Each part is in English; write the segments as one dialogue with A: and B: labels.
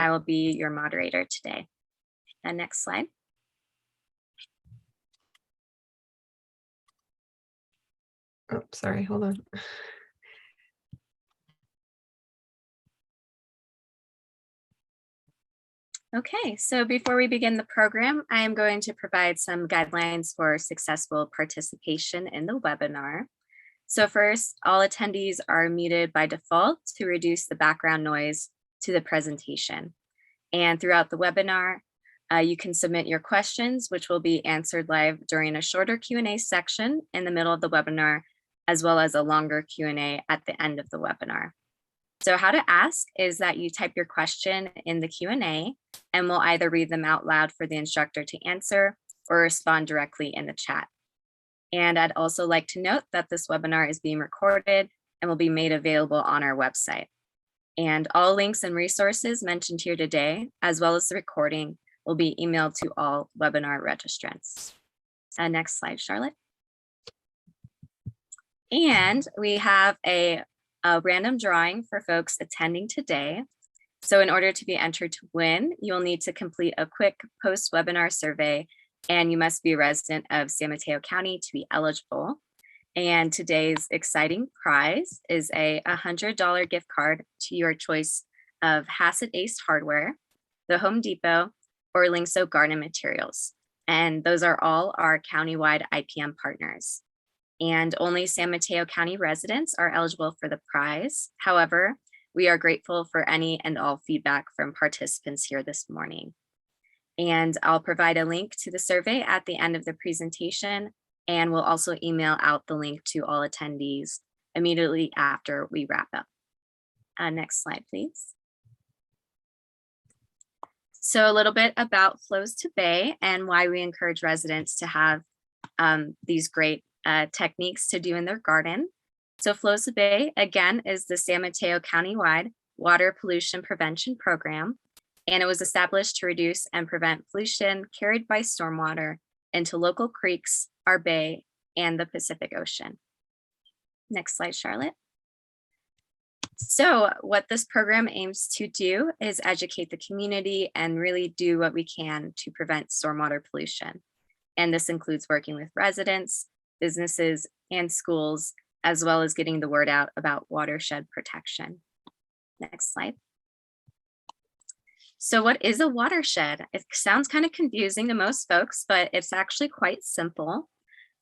A: I will be your moderator today. And next slide.
B: Oh, sorry, hold on.
A: Okay, so before we begin the program, I am going to provide some guidelines for successful participation in the webinar. So first, all attendees are muted by default to reduce the background noise to the presentation. And throughout the webinar, you can submit your questions, which will be answered live during a shorter Q&A section in the middle of the webinar, as well as a longer Q&A at the end of the webinar. So how to ask is that you type your question in the Q&A and we'll either read them out loud for the instructor to answer or respond directly in the chat. And I'd also like to note that this webinar is being recorded and will be made available on our website. And all links and resources mentioned here today, as well as the recording, will be emailed to all webinar registrants. Next slide, Charlotte. And we have a random drawing for folks attending today. So in order to be entered to win, you'll need to complete a quick post-webinar survey, and you must be a resident of San Mateo County to be eligible. And today's exciting prize is a $100 gift card to your choice of Hassett Ace Hardware, the Home Depot, or Lingso Garden Materials. And those are all our Countywide IPM partners. And only San Mateo County residents are eligible for the prize. However, we are grateful for any and all feedback from participants here this morning. And I'll provide a link to the survey at the end of the presentation, and we'll also email out the link to all attendees immediately after we wrap up. Next slide, please. So a little bit about Flows to Bay and why we encourage residents to have these great techniques to do in their garden. So Flows to Bay, again, is the San Mateo Countywide Water Pollution Prevention Program, and it was established to reduce and prevent pollution carried by stormwater into local creeks, our bay, and the Pacific Ocean. Next slide, Charlotte. So what this program aims to do is educate the community and really do what we can to prevent stormwater pollution. And this includes working with residents, businesses, and schools, as well as getting the word out about watershed protection. Next slide. So what is a watershed? It sounds kind of confusing to most folks, but it's actually quite simple.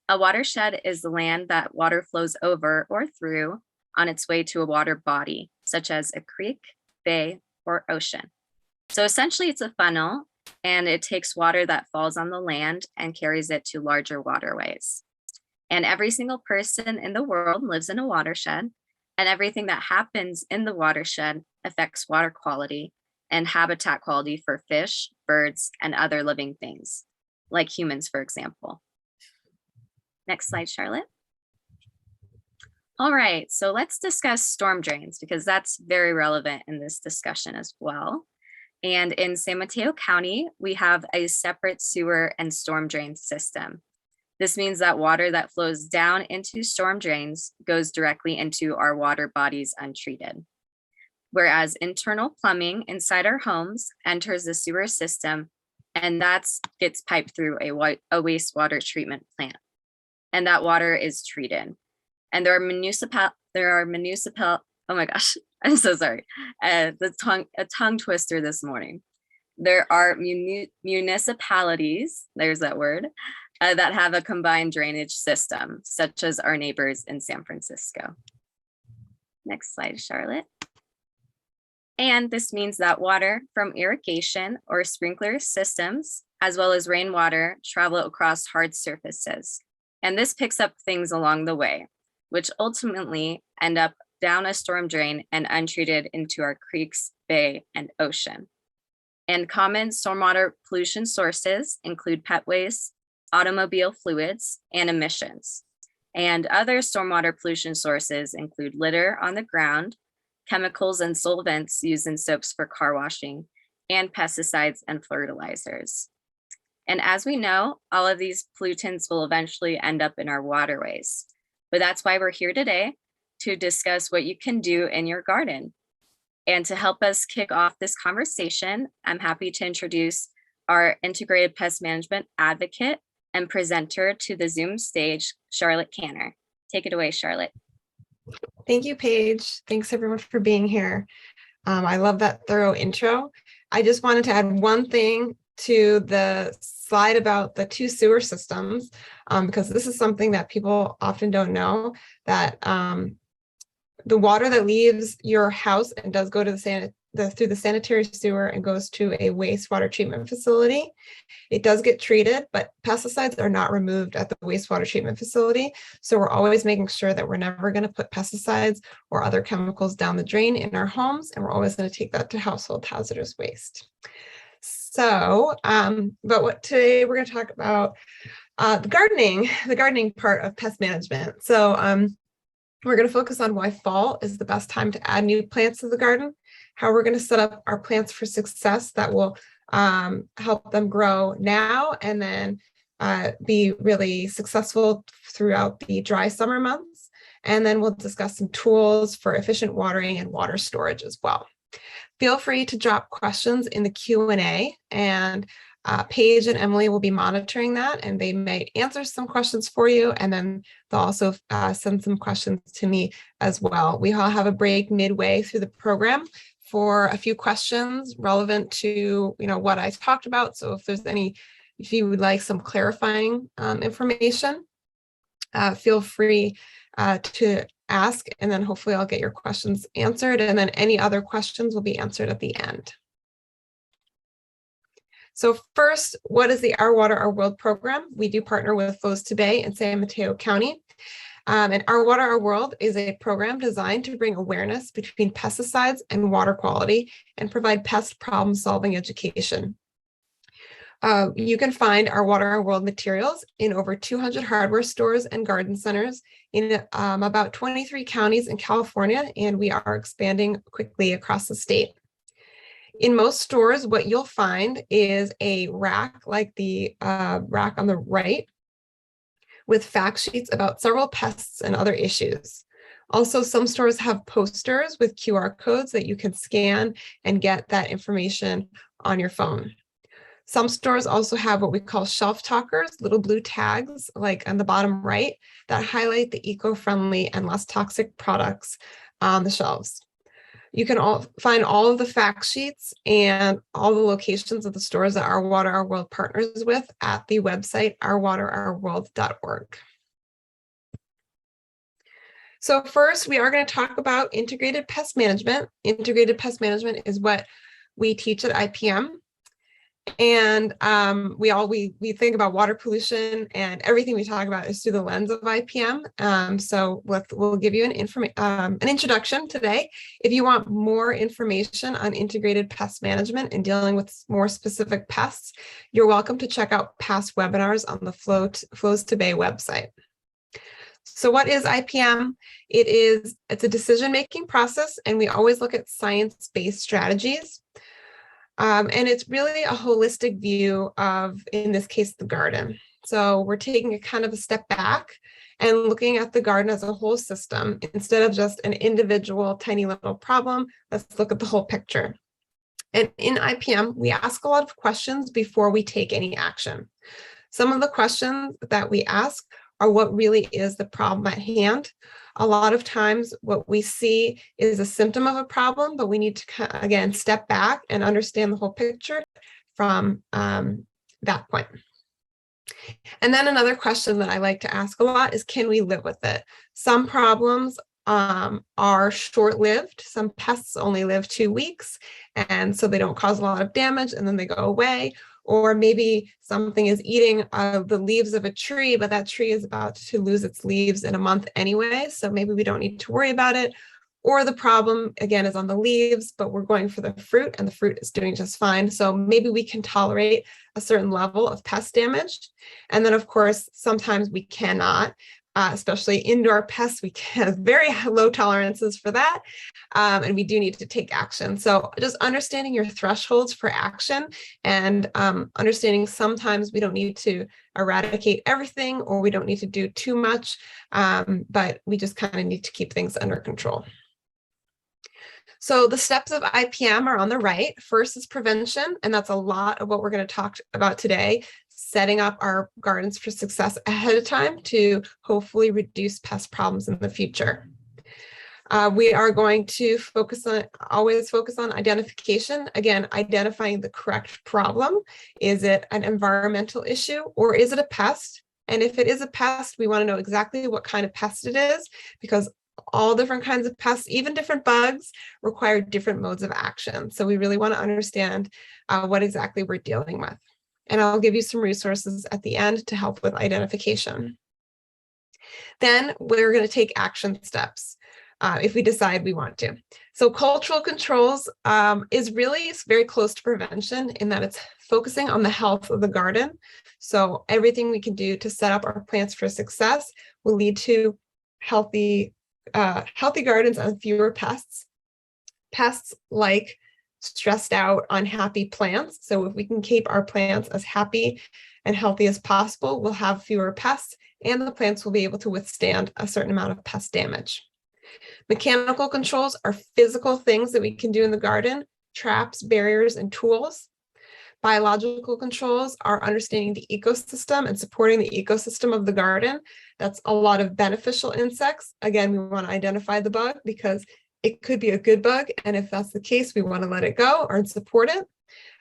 A: A watershed is the land that water flows over or through on its way to a water body, such as a creek, bay, or ocean. So essentially it's a funnel, and it takes water that falls on the land and carries it to larger waterways. And every single person in the world lives in a watershed, and everything that happens in the watershed affects water quality and habitat quality for fish, birds, and other living things, like humans, for example. Next slide, Charlotte. All right, so let's discuss storm drains because that's very relevant in this discussion as well. And in San Mateo County, we have a separate sewer and storm drain system. This means that water that flows down into storm drains goes directly into our water bodies untreated. Whereas internal plumbing inside our homes enters the sewer system, and that gets piped through a wastewater treatment plant. And that water is treated. And there are municipal, oh my gosh, I'm so sorry. A tongue twister this morning. There are municipalities, there's that word, that have a combined drainage system, such as our neighbors in San Francisco. Next slide, Charlotte. And this means that water from irrigation or sprinkler systems, as well as rainwater, travel across hard surfaces. And this picks up things along the way, which ultimately end up down a storm drain and untreated into our creeks, bay, and ocean. And common stormwater pollution sources include pet waste, automobile fluids, and emissions. And other stormwater pollution sources include litter on the ground, chemicals and solvents used in soaps for car washing, and pesticides and fertilizers. And as we know, all of these pollutants will eventually end up in our waterways. But that's why we're here today, to discuss what you can do in your garden. And to help us kick off this conversation, I'm happy to introduce our integrated pest management advocate and presenter to the Zoom stage, Charlotte Canner. Take it away, Charlotte.
B: Thank you, Paige. Thanks everyone for being here. I love that thorough intro. I just wanted to add one thing to the slide about the 2 sewer systems, because this is something that people often don't know, that the water that leaves your house and does go to through the sanitary sewer and goes to a wastewater treatment facility, it does get treated, but pesticides are not removed at the wastewater treatment facility. So we're always making sure that we're never going to put pesticides or other chemicals down the drain in our homes, and we're always going to take that to household hazardous waste. So, today we're going to talk about the gardening part of pest management. So we're going to focus on why fall is the best time to add new plants to the garden, how we're going to set up our plants for success that will help them grow now and then be really successful throughout the dry summer months. And then we'll discuss some tools for efficient watering and water storage as well. Feel free to drop questions in the Q&A, and Paige and Emily will be monitoring that, and they may answer some questions for you, and then they'll also send some questions to me as well. We all have a break midway through the program for a few questions relevant to what I talked about. So if you would like some clarifying information, feel free to ask, and then hopefully I'll get your questions answered, and then any other questions will be answered at the end. So first, what is the Our Water, Our World program? We do partner with Flows to Bay in San Mateo County. And Our Water, Our World is a program designed to bring awareness between pesticides and water quality and provide pest problem solving education. You can find Our Water, Our World materials in over 200 hardware stores and garden centers in about 23 counties in California, and we are expanding quickly across the state. In most stores, what you'll find is a rack like the rack on the right with fact sheets about several pests and other issues. Also, some stores have posters with QR codes that you can scan and get that information on your phone. Some stores also have what we call shelf talkers, little blue tags like on the bottom right that highlight the eco-friendly and less toxic products on the shelves. You can find all of the fact sheets and all the locations of the stores that Our Water, Our World partners with at the website ourwaterourworld.org. So first, we are going to talk about integrated pest management. Integrated pest management is what we teach at IPM. And we think about water pollution, and everything we talk about is through the lens of IPM. So we'll give you an introduction today. If you want more information on integrated pest management and dealing with more specific pests, you're welcome to check out past webinars on the Flows to Bay website. So what is IPM? It's a decision-making process, and we always look at science-based strategies. And it's really a holistic view of, in this case, the garden. So we're taking a kind of a step back and looking at the garden as a whole system instead of just an individual tiny little problem. Let's look at the whole picture. And in IPM, we ask a lot of questions before we take any action. Some of the questions that we ask are what really is the problem at hand. A lot of times what we see is a symptom of a problem, but we need to, again, step back and understand the whole picture from that point. And then another question that I like to ask a lot is, can we live with it? Some problems are short-lived. Some pests only live 2 weeks, and so they don't cause a lot of damage and then they go away. Or maybe something is eating the leaves of a tree, but that tree is about to lose its leaves in a month anyway, so maybe we don't need to worry about it. Or the problem, again, is on the leaves, but we're going for the fruit, and the fruit is doing just fine. So maybe we can tolerate a certain level of pest damage. And then, of course, sometimes we cannot. Especially indoor pests, we have very low tolerances for that, and we do need to take action. So just understanding your thresholds for action and understanding sometimes we don't need to eradicate everything, or we don't need to do too much, but we just kind of need to keep things under control. So the steps of IPM are on the right. First is prevention, and that's a lot of what we're going to talk about today, setting up our gardens for success ahead of time to hopefully reduce pest problems in the future. We are going to always focus on identification. Again, identifying the correct problem. Is it an environmental issue or is it a pest? And if it is a pest, we want to know exactly what kind of pest it is, because all different kinds of pests, even different bugs, require different modes of action. So we really want to understand what exactly we're dealing with. And I'll give you some resources at the end to help with identification. Then we're going to take action steps. If we decide we want to. So cultural controls is really very close to prevention in that it's focusing on the health of the garden. So everything we can do to set up our plants for success will lead to healthy gardens and fewer pests. Pests like stressed out, unhappy plants. So if we can keep our plants as happy and healthy as possible, we'll have fewer pests and the plants will be able to withstand a certain amount of pest damage. Mechanical controls are physical things that we can do in the garden, traps, barriers, and tools. Biological controls are understanding the ecosystem and supporting the ecosystem of the garden. That's a lot of beneficial insects. Again, we want to identify the bug because it could be a good bug. And if that's the case, we want to let it go or support it.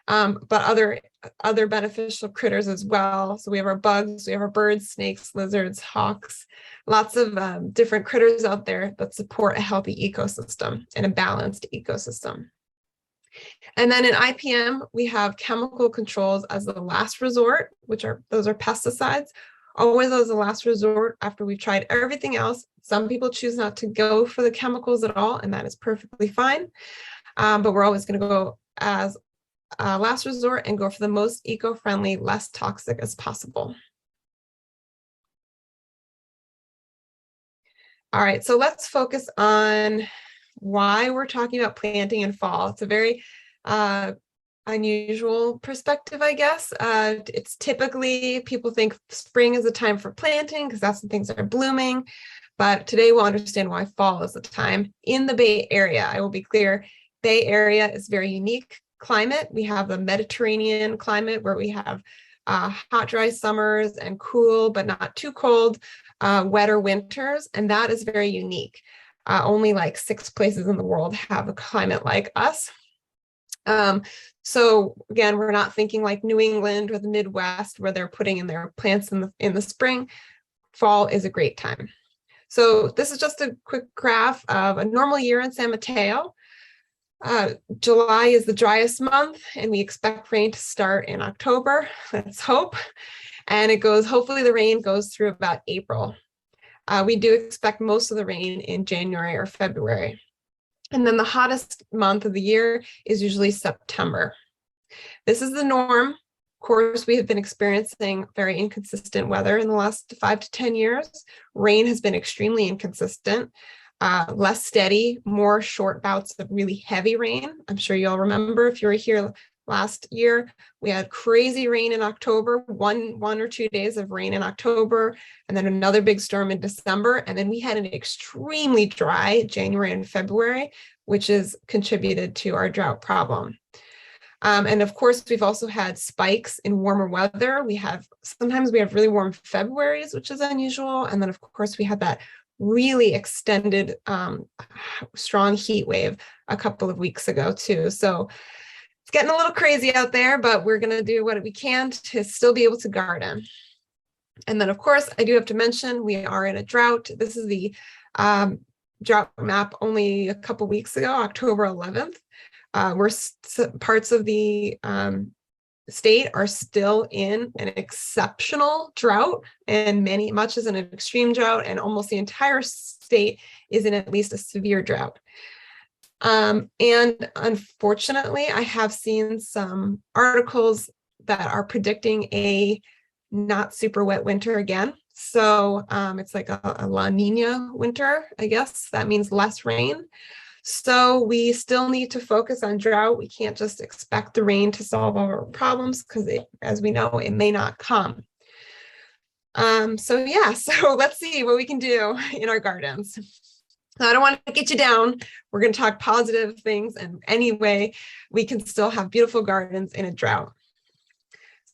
B: But other beneficial critters as well. So we have our bugs, we have our birds, snakes, lizards, hawks, lots of different critters out there that support a healthy ecosystem and a balanced ecosystem. And then in IPM, we have chemical controls as the last resort, those are pesticides, always as a last resort after we've tried everything else. Some people choose not to go for the chemicals at all, and that is perfectly fine. But we're always going to go as last resort and go for the most eco-friendly, less toxic as possible. All right, so let's focus on why we're talking about planting in fall. It's a very unusual perspective, I guess. It's typically, people think spring is the time for planting because that's when things are blooming. But today we'll understand why fall is the time. In the Bay Area, I will be clear, Bay Area is very unique climate. We have the Mediterranean climate where we have hot, dry summers and cool, but not too cold, wetter winters. And that is very unique. Only like 6 places in the world have a climate like us. So again, we're not thinking like New England or the Midwest where they're putting in their plants in the spring. Fall is a great time. So this is just a quick graph of a normal year in San Mateo. July is the driest month and we expect rain to start in October. Let's hope. And hopefully the rain goes through about April. We do expect most of the rain in January or February. And then the hottest month of the year is usually September. This is the norm. Of course, we have been experiencing very inconsistent weather in the last 5 to 10 years. Rain has been extremely inconsistent. Less steady, more short bouts of really heavy rain. I'm sure you all remember if you were here last year, we had crazy rain in October, one or 2 days of rain in October, and then another big storm in December. And then we had an extremely dry January and February, which has contributed to our drought problem. And of course, we've also had spikes in warmer weather. Sometimes we have really warm Februaries, which is unusual. And then of course we had that really extended strong heat wave a couple of weeks ago too. So it's getting a little crazy out there, but we're going to do what we can to still be able to garden. And then of course, I do have to mention we are in a drought. This is the drought map only a couple weeks ago, October 11th. Parts of the state are still in an exceptional drought and much is in an extreme drought, and almost the entire state is in at least a severe drought. And unfortunately, I have seen some articles that are predicting a not super wet winter again. So it's like a La Nina winter, I guess. That means less rain. So we still need to focus on drought. We can't just expect the rain to solve all our problems because, as we know, it may not come. So let's see what we can do in our gardens. I don't want to get you down. We're going to talk positive things, and anyway, we can still have beautiful gardens in a drought.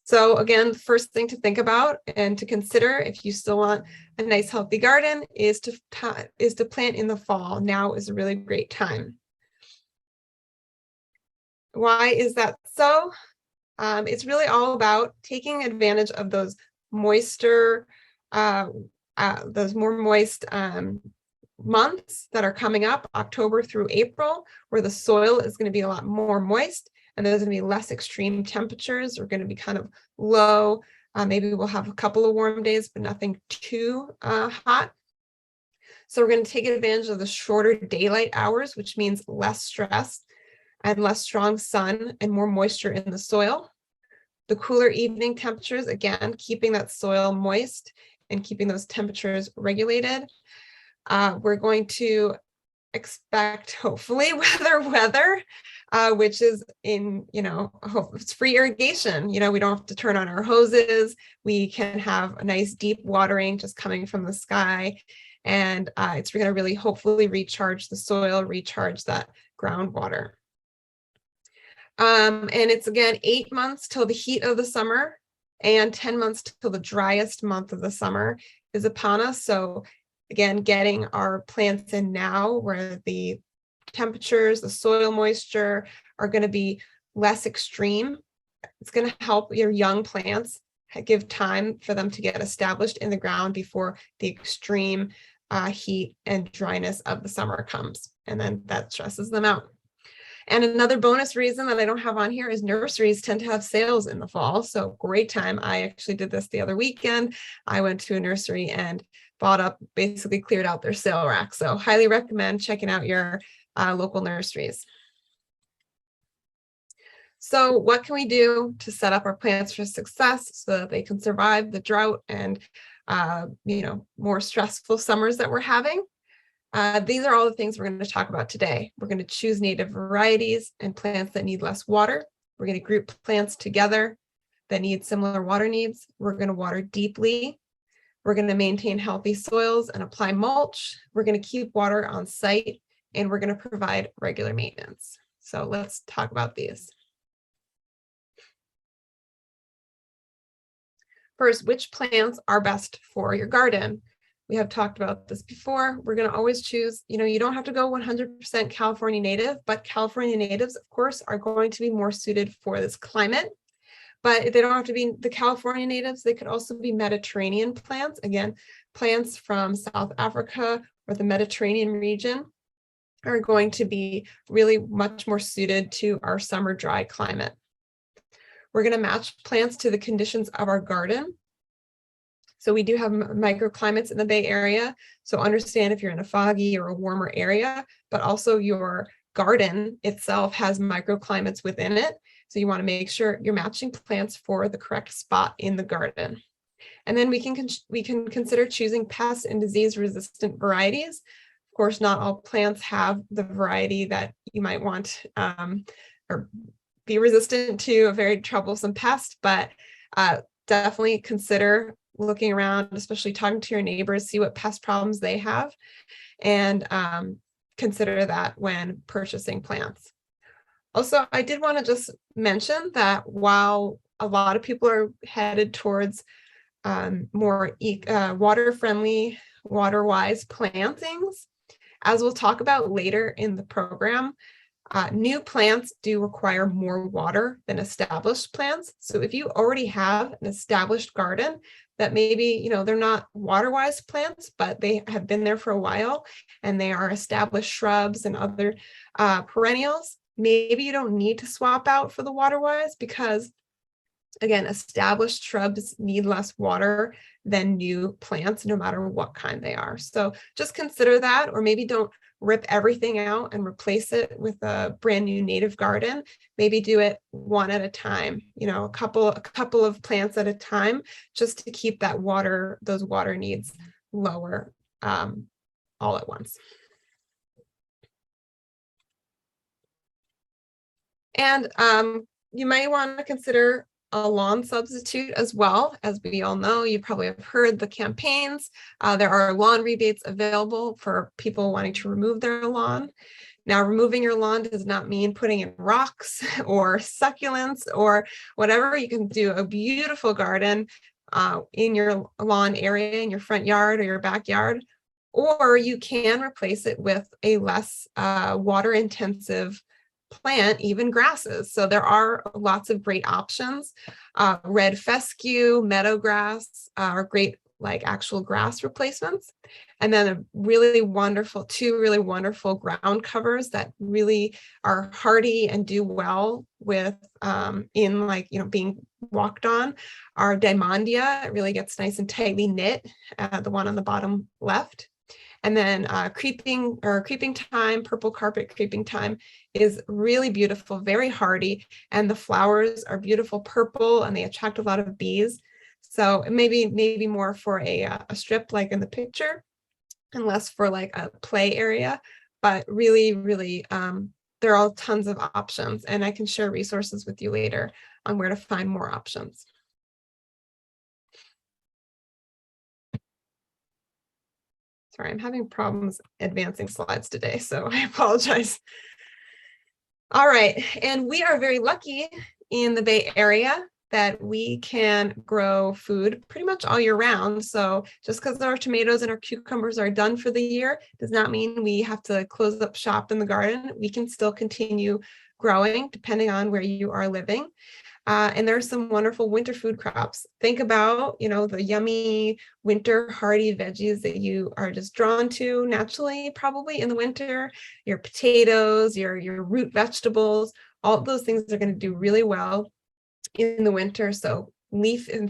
B: So again, the first thing to think about and to consider if you still want a nice healthy garden is to plant in the fall. Now is a really great time. Why is that so? It's really all about taking advantage of those moister, those more moist months that are coming up, October through April, where the soil is going to be a lot more moist and there's going to be less extreme temperatures. We're going to be kind of low. Maybe we'll have a couple of warm days, but nothing too hot. So we're going to take advantage of the shorter daylight hours, which means less stress and less strong sun and more moisture in the soil. The cooler evening temperatures, again, keeping that soil moist and keeping those temperatures regulated. We're going to expect, hopefully, weather, which is in, it's free irrigation. We don't have to turn on our hoses. We can have a nice deep watering just coming from the sky. And it's going to really hopefully recharge the soil, recharge that groundwater. And it's again 8 months till the heat of the summer and 10 months till the driest month of the summer is upon us. So again, getting our plants in now where the temperatures, the soil moisture are going to be less extreme. It's going to help your young plants give time for them to get established in the ground before the extreme heat and dryness of the summer comes. And then that stresses them out. And another bonus reason that I don't have on here is nurseries tend to have sales in the fall. So great time. I actually did this the other weekend. I went to a nursery and bought up, basically cleared out their sale rack. So highly recommend checking out your local nurseries. So what can we do to set up our plants for success so that they can survive the drought and more stressful summers that we're having? These are all the things we're going to talk about today. We're going to choose native varieties and plants that need less water. We're going to group plants together that need similar water needs. We're going to water deeply. We're going to maintain healthy soils and apply mulch. We're going to keep water on site, and we're going to provide regular maintenance. So let's talk about these. First, which plants are best for your garden? We have talked about this before. We're going to always choose, you don't have to go 100% California native, but California natives, of course, are going to be more suited for this climate. But they don't have to be the California natives. They could also be Mediterranean plants. Again, plants from South Africa or the Mediterranean region are going to be really much more suited to our summer dry climate. We're going to match plants to the conditions of our garden. So we do have microclimates in the Bay Area. So understand if you're in a foggy or a warmer area, but also your garden itself has microclimates within it. So you want to make sure you're matching plants for the correct spot in the garden. And then we can consider choosing pest and disease resistant varieties. Of course, not all plants have the variety that you might want or be resistant to a very troublesome pest, but definitely consider looking around, especially talking to your neighbors, see what pest problems they have, and consider that when purchasing plants. Also, I did want to just mention that while a lot of people are headed towards more water-friendly, water-wise plantings, as we'll talk about later in the program, new plants do require more water than established plants. So if you already have an established garden that maybe, they're not water-wise plants, but they have been there for a while and they are established shrubs and other perennials, maybe you don't need to swap out for the water-wise because, again, established shrubs need less water than new plants, no matter what kind they are. So just consider that, or maybe don't rip everything out and replace it with a brand new native garden. Maybe do it one at a time, a couple of plants at a time, just to keep that those water needs lower all at once. And you might want to consider a lawn substitute as well. As we all know, you probably have heard the campaigns. There are lawn rebates available for people wanting to remove their lawn. Now, removing your lawn does not mean putting in rocks or succulents or whatever. You can do a beautiful garden in your lawn area, in your front yard or your backyard, or you can replace it with a less water intensive plant, even grasses. So there are lots of great options. Red fescue, meadowgrass are great, like actual grass replacements. And then two really wonderful ground covers that really are hardy and do well with in like, being walked on are Diamondia. It really gets nice and tightly knit, the one on the bottom left. And then creeping thyme, purple carpet creeping thyme is really beautiful, very hardy, and the flowers are beautiful purple and they attract a lot of bees. So maybe more for a strip like in the picture and less for like a play area, but really, there are tons of options, and I can share resources with you later on where to find more options. Sorry, I'm having problems advancing slides today, so I apologize. All right, and we are very lucky in the Bay Area that we can grow food pretty much all year round. So just because our tomatoes and our cucumbers are done for the year does not mean we have to close up shop in the garden. We can still continue growing depending on where you are living. And there are some wonderful winter food crops. Think about, the yummy winter hardy veggies that you are just drawn to naturally, probably in the winter. Your potatoes, your root vegetables, all those things are going to do really well in the winter. So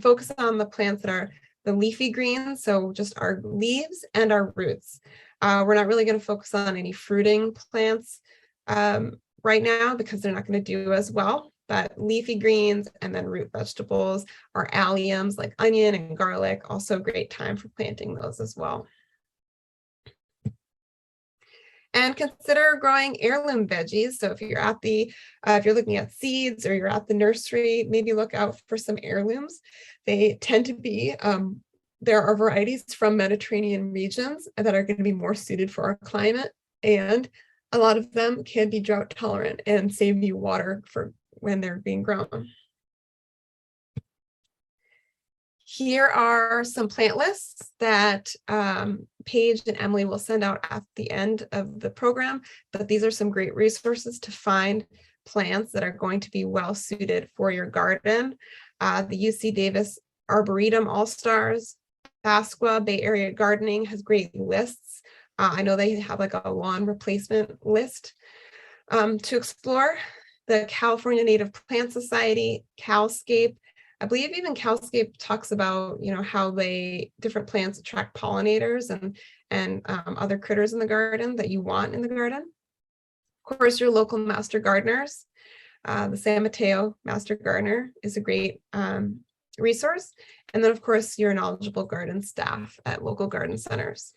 B: focus on the plants that are the leafy greens. So just our leaves and our roots. We're not really going to focus on any fruiting plants right now because they're not going to do as well. But leafy greens and then root vegetables are alliums like onion and garlic, also a great time for planting those as well. And consider growing heirloom veggies. So if you're at if you're looking at seeds or you're at the nursery, maybe look out for some heirlooms. They tend to be, there are varieties from Mediterranean regions that are going to be more suited for our climate. And a lot of them can be drought tolerant and save you water for when they're being grown. Here are some plant lists that Paige and Emily will send out at the end of the program, but these are some great resources to find plants that are going to be well suited for your garden. The UC Davis Arboretum All-Stars, Pasqua Bay Area Gardening has great lists. I know they have like a lawn replacement list to explore. The California Native Plant Society, CalScape. I believe even CalScape talks about, how different plants attract pollinators and other critters in the garden that you want in the garden. Of course, your local master gardeners. The San Mateo Master Gardener is a great resource. And then, of course, your knowledgeable garden staff at local garden centers.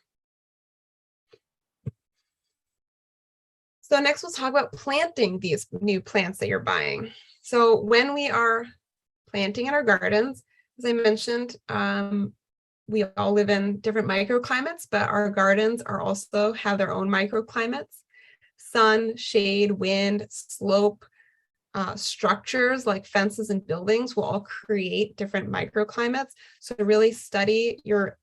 B: So next we'll talk about planting these new plants that you're buying. So when we are planting in our gardens, as I mentioned, we all live in different microclimates, but our gardens also have their own microclimates. Sun, shade, wind, slope, structures like fences and buildings will all create different microclimates. So really study your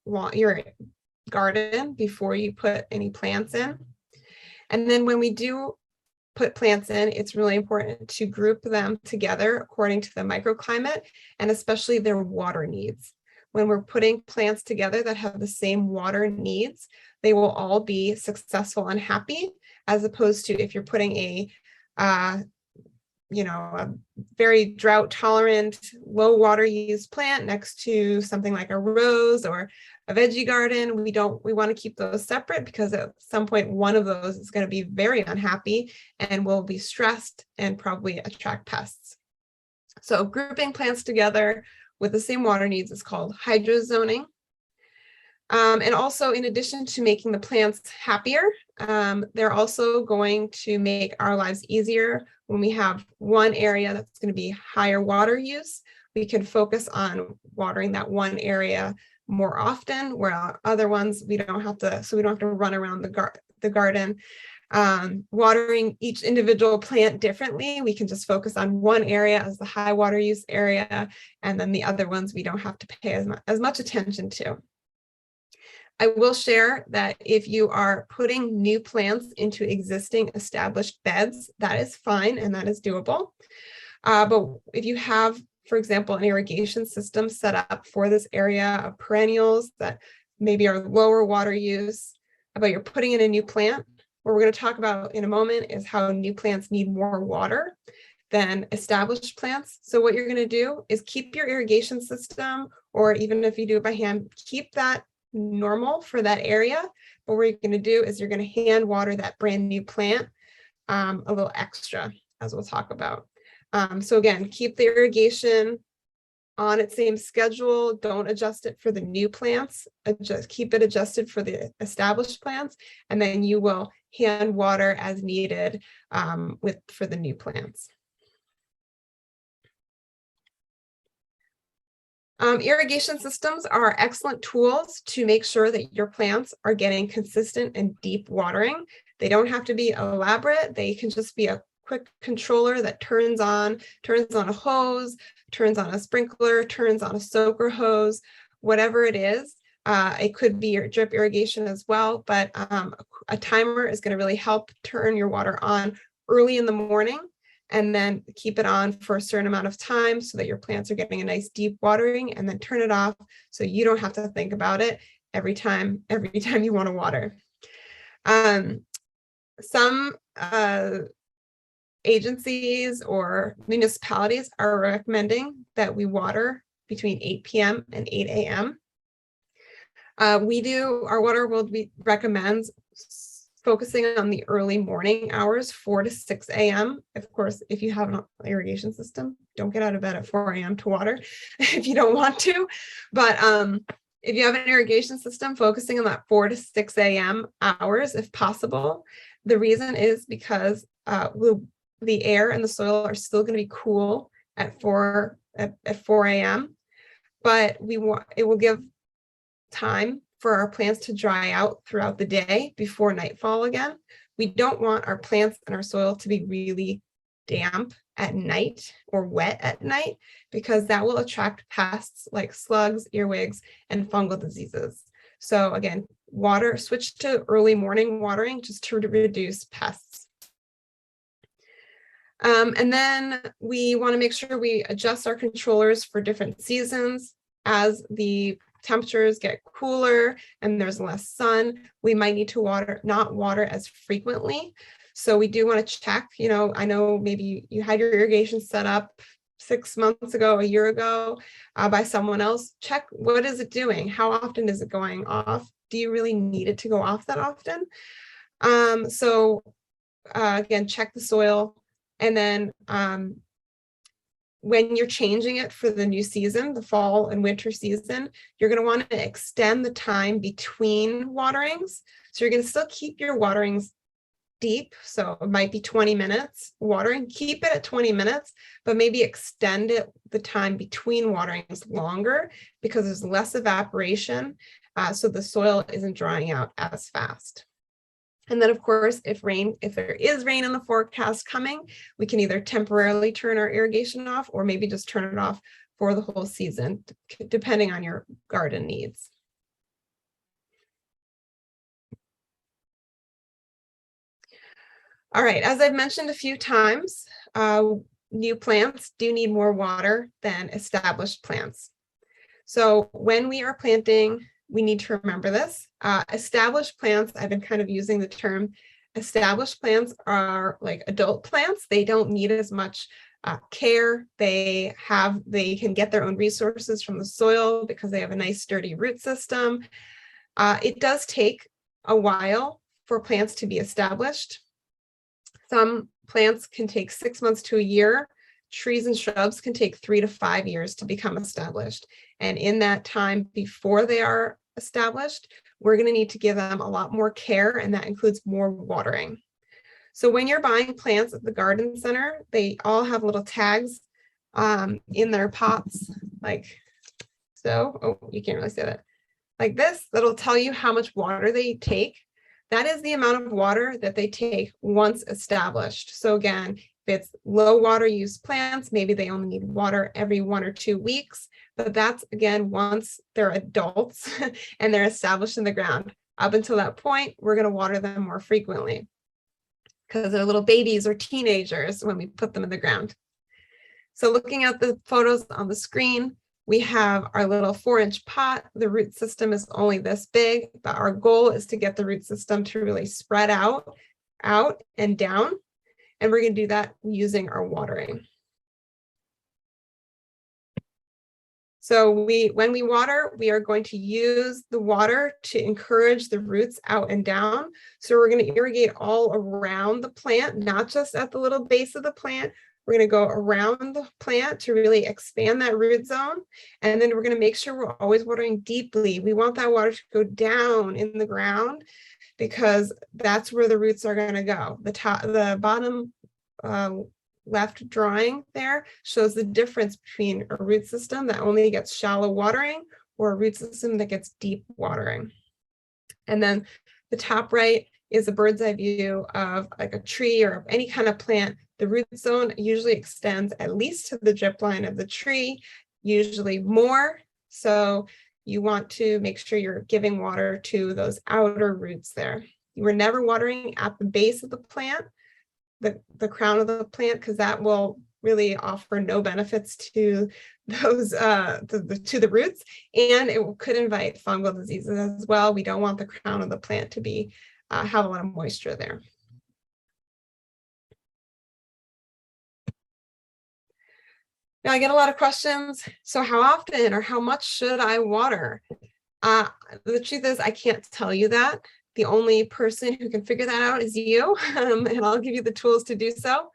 B: garden before you put any plants in. And then when we do put plants in, it's really important to group them together according to the microclimate and especially their water needs. When we're putting plants together that have the same water needs, they will all be successful and happy, as opposed to if you're putting a very drought tolerant, low water use plant next to something like a rose or a veggie garden. We want to keep those separate because at some point one of those is going to be very unhappy and will be stressed and probably attract pests. So grouping plants together with the same water needs is called hydrozoning. And also, in addition to making the plants happier, they're also going to make our lives easier. When we have one area that's going to be higher water use, we can focus on watering that one area more often, where other ones we don't have to, so we don't have to run around the garden. Watering each individual plant differently, we can just focus on one area as the high water use area, and then the other ones we don't have to pay as much attention to. I will share that if you are putting new plants into existing established beds, that is fine and that is doable. But if you have, for example, an irrigation system set up for this area of perennials that maybe are lower water use, but you're putting in a new plant, what we're going to talk about in a moment is how new plants need more water than established plants. So what you're going to do is keep your irrigation system, or even if you do it by hand, keep that normal for that area. But what you're going to do is you're going to hand water that brand new plant a little extra, as we'll talk about. So again, keep the irrigation on its same schedule. Don't adjust it for the new plants. Keep it adjusted for the established plants, and then you will hand water as needed for the new plants. Irrigation systems are excellent tools to make sure that your plants are getting consistent and deep watering. They don't have to be elaborate. They can just be a quick controller that turns on a hose, turns on a sprinkler, turns on a soaker hose, whatever it is. It could be your drip irrigation as well, but a timer is going to really help turn your water on early in the morning, and then keep it on for a certain amount of time so that your plants are getting a nice deep watering, and then turn it off so you don't have to think about it every time you want to water. Some agencies or municipalities are recommending that we water between 8 p.m. and 8 a.m. Our water world recommends focusing on the early morning hours, 4 to 6 a.m. Of course, if you have an irrigation system, don't get out of bed at 4 a.m. to water if you don't want to. But if you have an irrigation system, focusing on that 4 to 6 a.m. hours, if possible. The reason is because the air and the soil are still going to be cool at 4 a.m. But it will give time for our plants to dry out throughout the day before nightfall again. We don't want our plants and our soil to be really damp at night or wet at night, because that will attract pests like slugs, earwigs, and fungal diseases. So again, switch to early morning watering just to reduce pests. And then we want to make sure we adjust our controllers for different seasons. As the temperatures get cooler and there's less sun, we might need to not water as frequently. So we do want to check, I know maybe you had your irrigation set up 6 months ago, a year ago by someone else. Check, what is it doing? How often is it going off? Do you really need it to go off that often? Again, check the soil. And then when you're changing it for the new season, the fall and winter season, you're going to want to extend the time between waterings. So you're going to still keep your waterings deep. So it might be 20 minutes watering, keep it at 20 minutes, but maybe extend the time between waterings longer, because there's less evaporation. So the soil isn't drying out as fast. And then, of course, if there is rain in the forecast coming, we can either temporarily turn our irrigation off, or maybe just turn it off for the whole season, depending on your garden needs. All right, as I've mentioned a few times, new plants do need more water than established plants. So when we are planting, we need to remember this. Established plants, I've been kind of using the term, established plants are like adult plants. They don't need as much care. They can get their own resources from the soil because they have a nice sturdy root system. It does take a while for plants to be established. Some plants can take 6 months to a year. Trees and shrubs can take 3 to 5 years to become established. And in that time before they are established, we're going to need to give them a lot more care, and that includes more watering. So when you're buying plants at the garden center, they all have little tags in their pots, like so. Oh, you can't really see that. Like this, that'll tell you how much water they take. That is the amount of water that they take once established. So again, if it's low water use plants, maybe they only need water every 1 or 2 weeks, but that's again, once they're adults and they're established in the ground. Up until that point, we're going to water them more frequently because they're little babies or teenagers when we put them in the ground. So looking at the photos on the screen, we have our little 4-inch pot. The root system is only this big, but our goal is to get the root system to really spread out and down. And we're going to do that using our watering. So when we water, we are going to use the water to encourage the roots out and down. So we're going to irrigate all around the plant, not just at the little base of the plant. We're going to go around the plant to really expand that root zone. And then we're going to make sure we're always watering deeply. We want that water to go down in the ground because that's where the roots are going to go. The bottom left drawing there shows the difference between a root system that only gets shallow watering or a root system that gets deep watering. And then the top right is a bird's eye view of like a tree or any kind of plant. The root zone usually extends at least to the drip line of the tree, usually more. So you want to make sure you're giving water to those outer roots there. You are never watering at the base of the plant, the crown of the plant, because that will really offer no benefits to those to the roots, and it could invite fungal diseases as well. We don't want the crown of the plant to be have a lot of moisture there. Now I get a lot of questions. So how often or how much should I water? The truth is I can't tell you that. The only person who can figure that out is you, and I'll give you the tools to do so.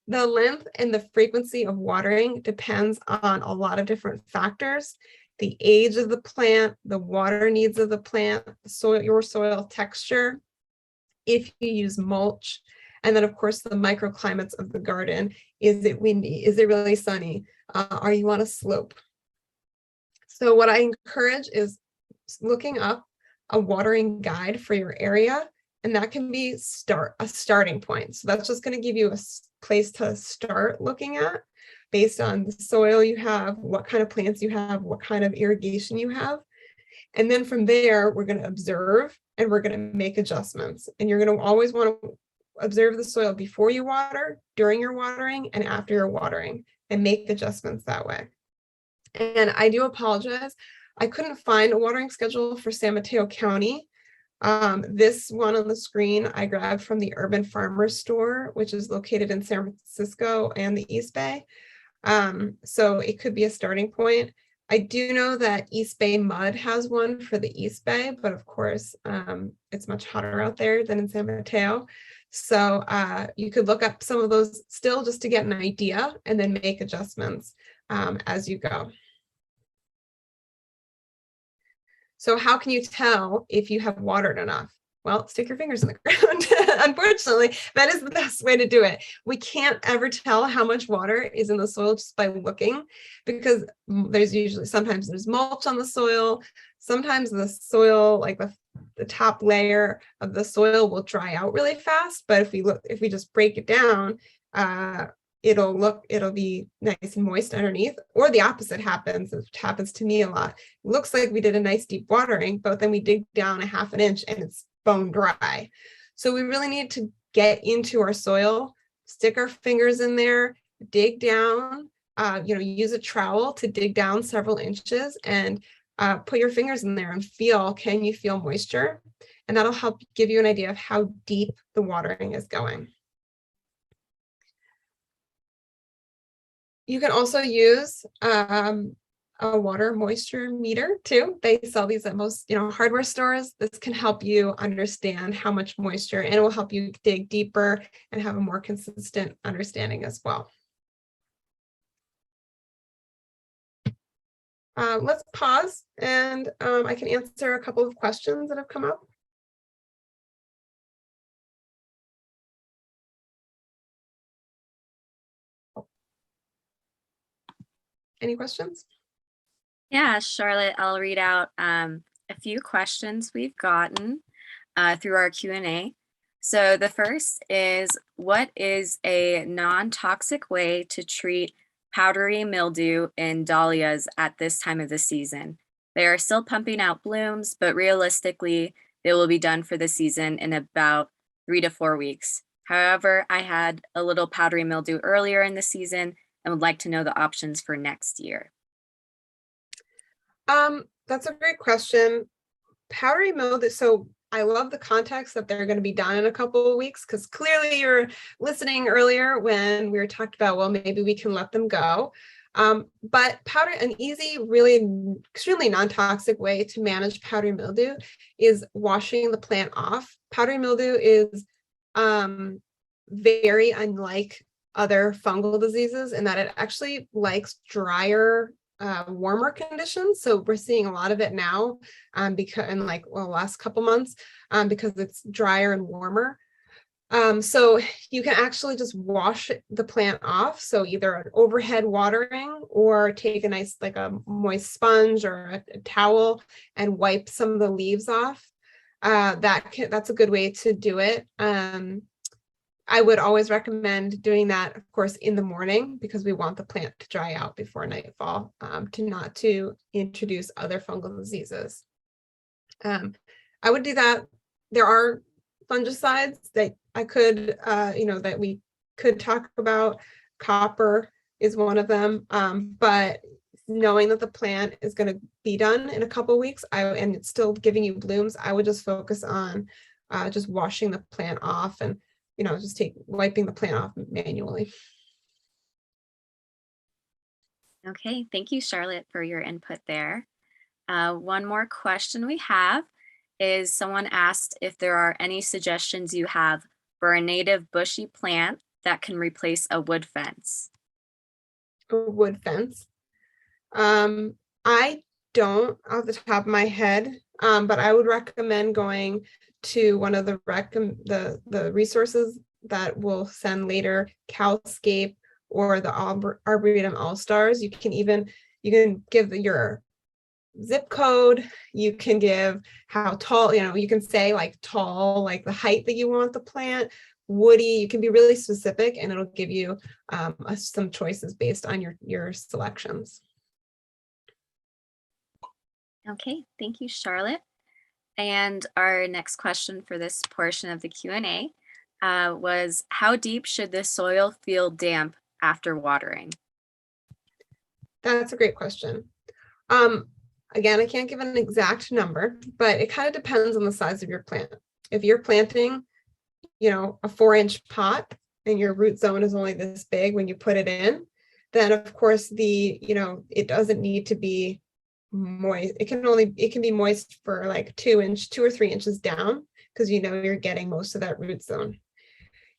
B: The length and the frequency of watering depends on a lot of different factors. The age of the plant, the water needs of the plant, your soil texture, if you use mulch, and then of course the microclimates of the garden. Is it windy? Is it really sunny? Are you on a slope? So what I encourage is looking up a watering guide for your area, and that can be a starting point. So that's just going to give you a place to start looking at based on the soil you have, what kind of plants you have, what kind of irrigation you have. And then from there, we're going to observe and we're going to make adjustments. And you're going to always want to observe the soil before you water, during your watering, and after your watering, and make adjustments that way. And I do apologize. I couldn't find a watering schedule for San Mateo County. This one on the screen I grabbed from the Urban Farmers Store, which is located in San Francisco and the East Bay. So it could be a starting point. I do know that East Bay Mud has one for the East Bay, but of course, it's much hotter out there than in San Mateo. So you could look up some of those still just to get an idea and then make adjustments as you go. So how can you tell if you have watered enough? Well, stick your fingers in the ground. Unfortunately, that is the best way to do it. We can't ever tell how much water is in the soil just by looking, because sometimes there's mulch on the soil. Sometimes the soil, like the top layer of the soil, will dry out really fast. But if we just break it down, it'll be nice and moist underneath, or the opposite happens, which happens to me a lot. It looks like we did a nice deep watering, but then we dig down a ½ inch and it's bone dry. So we really need to get into our soil, stick our fingers in there, dig down, use a trowel to dig down several inches and put your fingers in there and can you feel moisture? And that'll help give you an idea of how deep the watering is going. You can also use a water moisture meter too. They sell these at most hardware stores. This can help you understand how much moisture, and it will help you dig deeper and have a more consistent understanding as well. let's pause and I can answer a couple of questions that have come up. Any questions?
A: Yeah, Charlotte, I'll read out a few questions we've gotten through our Q&A. So the first is, what is a non-toxic way to treat powdery mildew in dahlias at this time of the season? They are still pumping out blooms, but realistically, they will be done for the season in about 3 to 4 weeks. However, I had a little powdery mildew earlier in the season and would like to know the options for next year.
B: That's a great question. Powdery mildew, so I love the context that they're going to be done in a couple of weeks, because clearly you're listening earlier when we were talking about, well, maybe we can let them go. But an easy, really extremely non-toxic way to manage powdery mildew is washing the plant off. Powdery mildew is very unlike other fungal diseases in that it actually likes drier, warmer conditions. So we're seeing a lot of it now because in the last couple months because it's drier and warmer. So you can actually just wash the plant off. So either an overhead watering or take a nice, like a moist sponge or a towel and wipe some of the leaves off. That's a good way to do it. I would always recommend doing that, of course, in the morning, because we want the plant to dry out before nightfall, to introduce other fungal diseases. I would do that. There are fungicides that I could, that we could talk about. Copper is one of them, but knowing that the plant is going to be done in a couple of weeks, and it's still giving you blooms, I would just focus on just washing the plant off and just wiping the plant off manually.
A: Okay, thank you, Charlotte, for your input there. One more question we have is, someone asked if there are any suggestions you have for a native bushy plant that can replace a wood fence.
B: A wood fence. I don't off the top of my head, but I would recommend going to one of the resources that we'll send later, Calscape or the Arboretum All-Stars. You can give your zip code, you can give how tall, you can say like tall, like the height that you want the plant, woody, you can be really specific, and it'll give you some choices based on your selections.
A: Okay, thank you, Charlotte. And our next question for this portion of the Q&A was, how deep should the soil feel damp after watering?
B: That's a great question. Again, I can't give an exact number, but it kind of depends on the size of your plant. If you're planting, a 4-inch pot and your root zone is only this big when you put it in, then of course it doesn't need to be moist. It can be moist for like 2 or 3 inches down, because you're getting most of that root zone.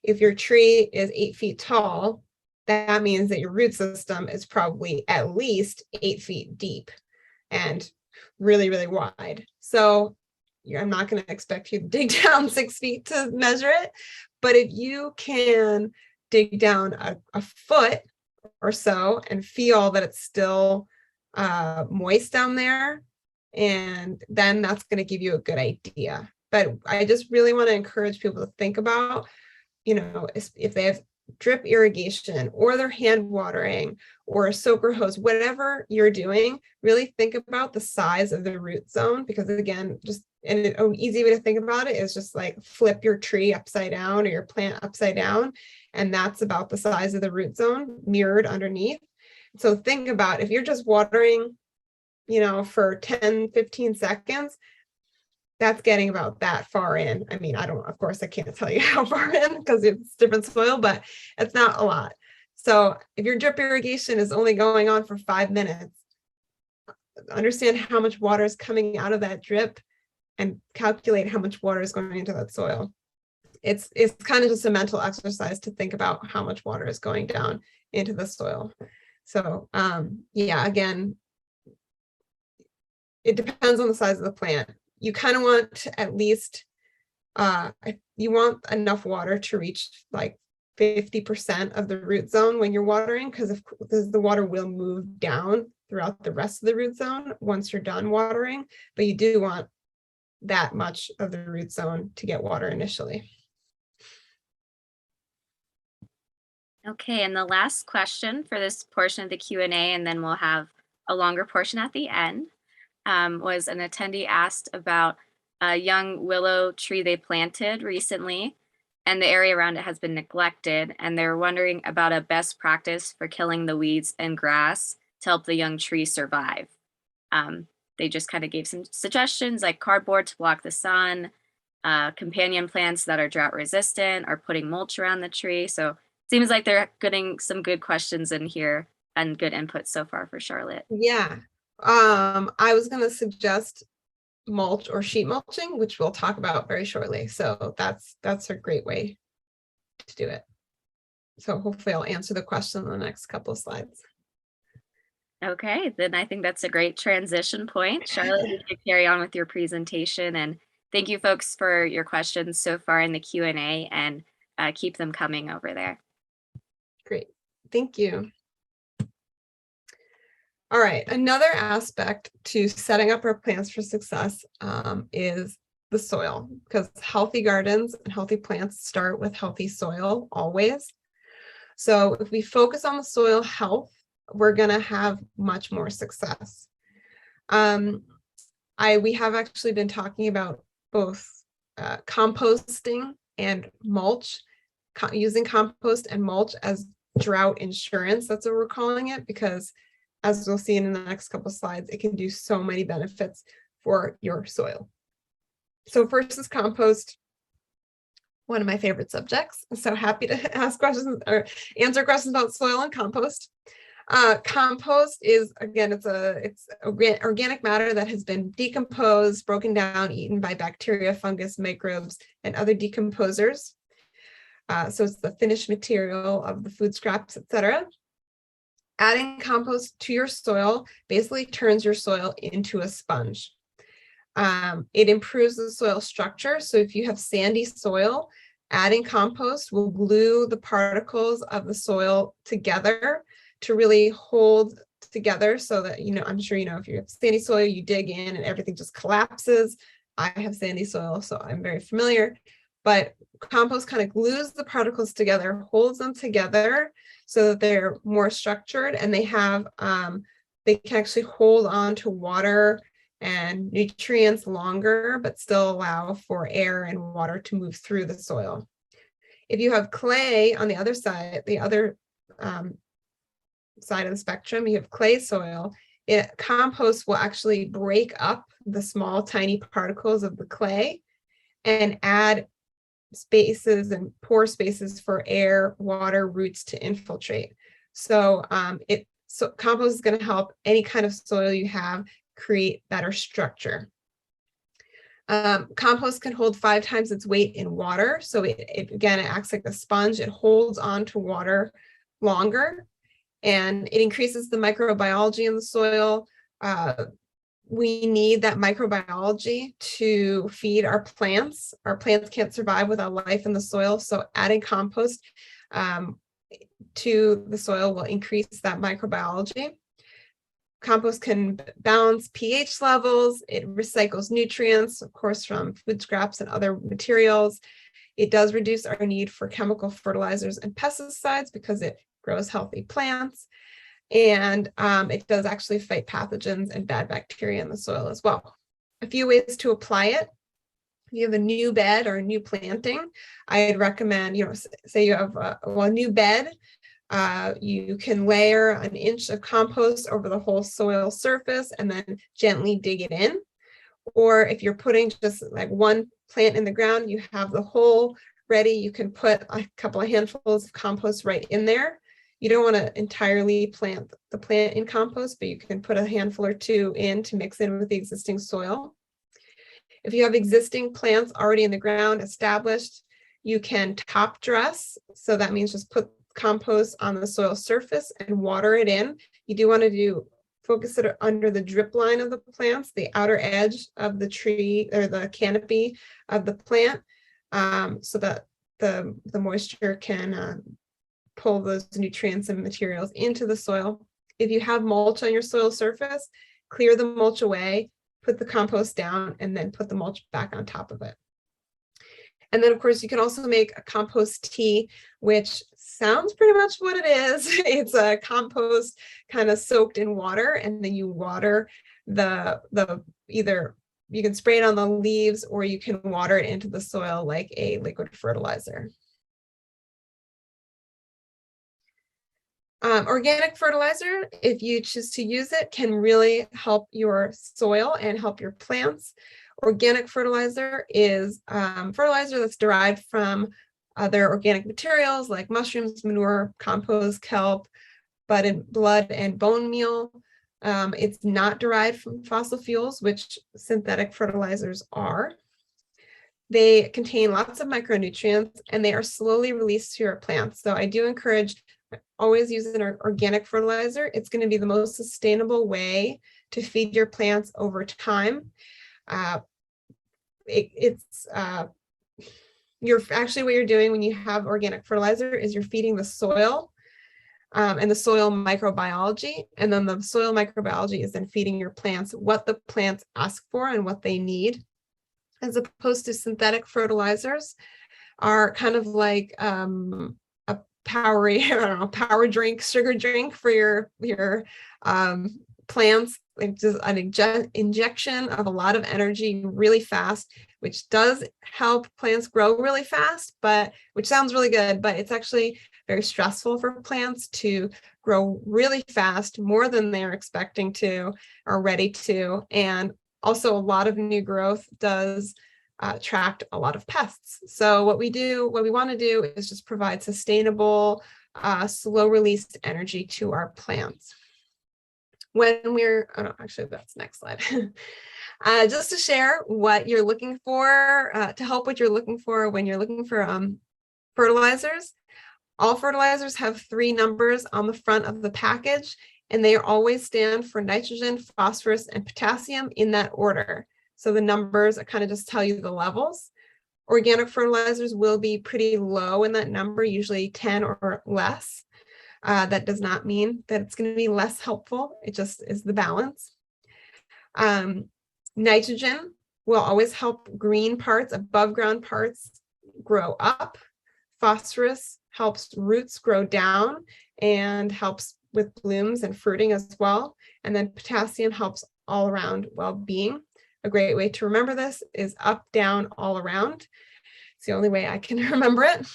B: If your tree is 8 feet tall, that means that your root system is probably at least 8 feet deep and really, really wide. So I'm not going to expect you to dig down 6 feet to measure it, but if you can dig down a foot or so and feel that it's still moist down there, and then that's going to give you a good idea. But I just really want to encourage people to think about, if they have drip irrigation or they're hand watering or a soaker hose, whatever you're doing, really think about the size of the root zone, because again, an easy way to think about it is just like flip your tree upside down or your plant upside down, and that's about the size of the root zone mirrored underneath. So think about, if you're just watering, for 10-15 seconds, that's getting about that far in. I mean, of course I can't tell you how far in because it's different soil, but it's not a lot. So if your drip irrigation is only going on for 5 minutes, understand how much water is coming out of that drip and calculate how much water is going into that soil. It's kind of just a mental exercise to think about how much water is going down into the soil. So yeah, again, it depends on the size of the plant. You kind of want to at least, you want enough water to reach like 50% of the root zone when you're watering, because the water will move down throughout the rest of the root zone once you're done watering, but you do want that much of the root zone to get water initially.
A: Okay, and the last question for this portion of the Q&A, and then we'll have a longer portion at the end, was an attendee asked about a young willow tree they planted recently, and the area around it has been neglected, and they're wondering about a best practice for killing the weeds and grass to help the young tree survive. They just kind of gave some suggestions like cardboard to block the sun, companion plants that are drought resistant, or putting mulch around the tree. So seems like they're getting some good questions in here and good input so far for Charlotte.
B: Yeah. I was going to suggest mulch or sheet mulching, which we'll talk about very shortly. So that's a great way to do it. So hopefully I'll answer the question in the next couple of slides.
A: Okay, then I think that's a great transition point. Charlotte, you can carry on with your presentation, and thank you folks for your questions so far in the Q&A, and keep them coming over there.
B: Great, thank you. All right, another aspect to setting up our plants for success is the soil, because healthy gardens and healthy plants start with healthy soil always. So if we focus on the soil health, we're going to have much more success. We have actually been talking about both composting and mulch, using compost and mulch as drought insurance. That's what we're calling it, because as we'll see in the next couple of slides, it can do so many benefits for your soil. So first is compost, one of my favorite subjects. I'm so happy to ask questions or answer questions about soil and compost. Compost is, again, it's organic matter that has been decomposed, broken down, eaten by bacteria, fungus, microbes, and other decomposers. So it's the finished material of the food scraps, etc. Adding compost to your soil basically turns your soil into a sponge. It improves the soil structure. So if you have sandy soil, adding compost will glue the particles of the soil together to really hold together, so that, I'm sure, if you have sandy soil, you dig in and everything just collapses. I have sandy soil, so I'm very familiar, but compost kind of glues the particles together, holds them together so that they're more structured, and they can actually hold on to water and nutrients longer, but still allow for air and water to move through the soil. If you have clay on the other side, side of the spectrum, you have clay soil, compost will actually break up the small tiny particles of the clay and add spaces and pore spaces for air, water, roots to infiltrate. So compost is going to help any kind of soil you have create better structure. Compost can hold 5 times its weight in water. So it acts like a sponge. It holds on to water longer, and it increases the microbiology in the soil. We need that microbiology to feed our plants. Our plants can't survive without life in the soil. So adding compost to the soil will increase that microbiology. Compost can balance pH levels. It recycles nutrients, of course, from food scraps and other materials. It does reduce our need for chemical fertilizers and pesticides because it grows healthy plants. And it does actually fight pathogens and bad bacteria in the soil as well. A few ways to apply it. If you have a new bed or a new planting, I'd recommend, say you have a new bed, you can layer 1 inch of compost over the whole soil surface and then gently dig it in. Or if you're putting just like one plant in the ground, you have the hole ready, you can put a couple of handfuls of compost right in there. You don't want to entirely plant the plant in compost, but you can put a handful or 2 in to mix in with the existing soil. If you have existing plants already in the ground established, you can top dress. So that means just put compost on the soil surface and water it in. You do want to focus it under the drip line of the plants, the outer edge of the tree or the canopy of the plant, so that the moisture can pull those nutrients and materials into the soil. If you have mulch on your soil surface, clear the mulch away, put the compost down, and then put the mulch back on top of it. And then, of course, you can also make a compost tea, which sounds pretty much what it is. It's a compost kind of soaked in water, and then you water the either you can spray it on the leaves or you can water it into the soil like a liquid fertilizer. Organic fertilizer, if you choose to use it, can really help your soil and help your plants. Organic fertilizer is fertilizer that's derived from other organic materials like mushrooms, manure, compost, kelp, blood and bone meal. It's not derived from fossil fuels, which synthetic fertilizers are. They contain lots of micronutrients and they are slowly released to your plants. So I do encourage always use an organic fertilizer. It's going to be the most sustainable way to feed your plants over time. You're actually what you're doing when you have organic fertilizer is you're feeding the soil and the soil microbiology, and then the soil microbiology is then feeding your plants what the plants ask for and what they need, as opposed to synthetic fertilizers are kind of like a power drink, sugar drink for your plants. It's just an injection of a lot of energy really fast, which does help plants grow really fast, but which sounds really good, but it's actually very stressful for plants to grow really fast, more than they're expecting to or ready to. And also a lot of new growth does attract a lot of pests. So what we want to do is just provide sustainable, slow release energy to our plants. When we're, actually that's next slide. Just to share what you're looking for, to help what you're looking for when you're looking for fertilizers. All fertilizers have 3 numbers on the front of the package, and they always stand for nitrogen, phosphorus, and potassium in that order. So the numbers kind of just tell you the levels. Organic fertilizers will be pretty low in that number, usually 10 or less. That does not mean that it's going to be less helpful. It just is the balance. Nitrogen will always help green parts, above ground parts grow up. Phosphorus helps roots grow down and helps with blooms and fruiting as well. And then potassium helps all around well-being. A great way to remember this is up, down, all around. It's the only way I can remember it.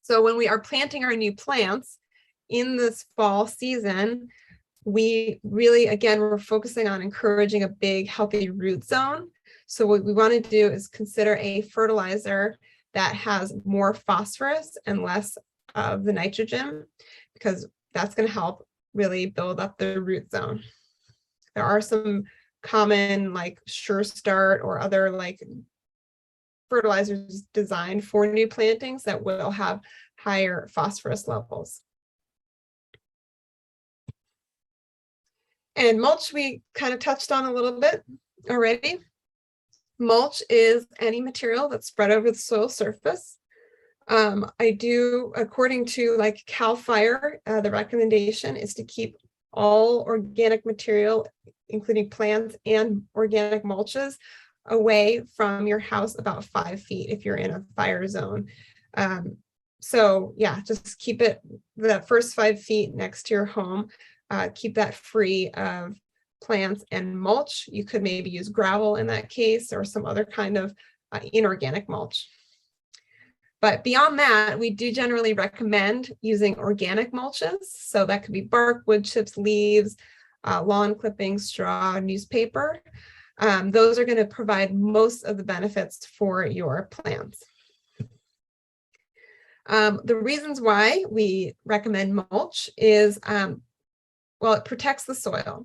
B: So when we are planting our new plants in this fall season, we really, again, we're focusing on encouraging a big, healthy root zone. So what we want to do is consider a fertilizer that has more phosphorus and less of the nitrogen, because that's going to help really build up the root zone. There are some common like Sure Start or other like fertilizers designed for new plantings that will have higher phosphorus levels. And mulch we kind of touched on a little bit already. Mulch is any material that's spread over the soil surface. According to like CAL FIRE, the recommendation is to keep all organic material, including plants and organic mulches, away from your house about 5 feet if you're in a fire zone. So yeah, just keep it the first 5 feet next to your home. Keep that free of plants and mulch. You could maybe use gravel in that case or some other kind of inorganic mulch. But beyond that, we do generally recommend using organic mulches. So that could be bark, wood chips, leaves, lawn clippings, straw, newspaper. Those are going to provide most of the benefits for your plants. The reasons why we recommend mulch is, well, it protects the soil.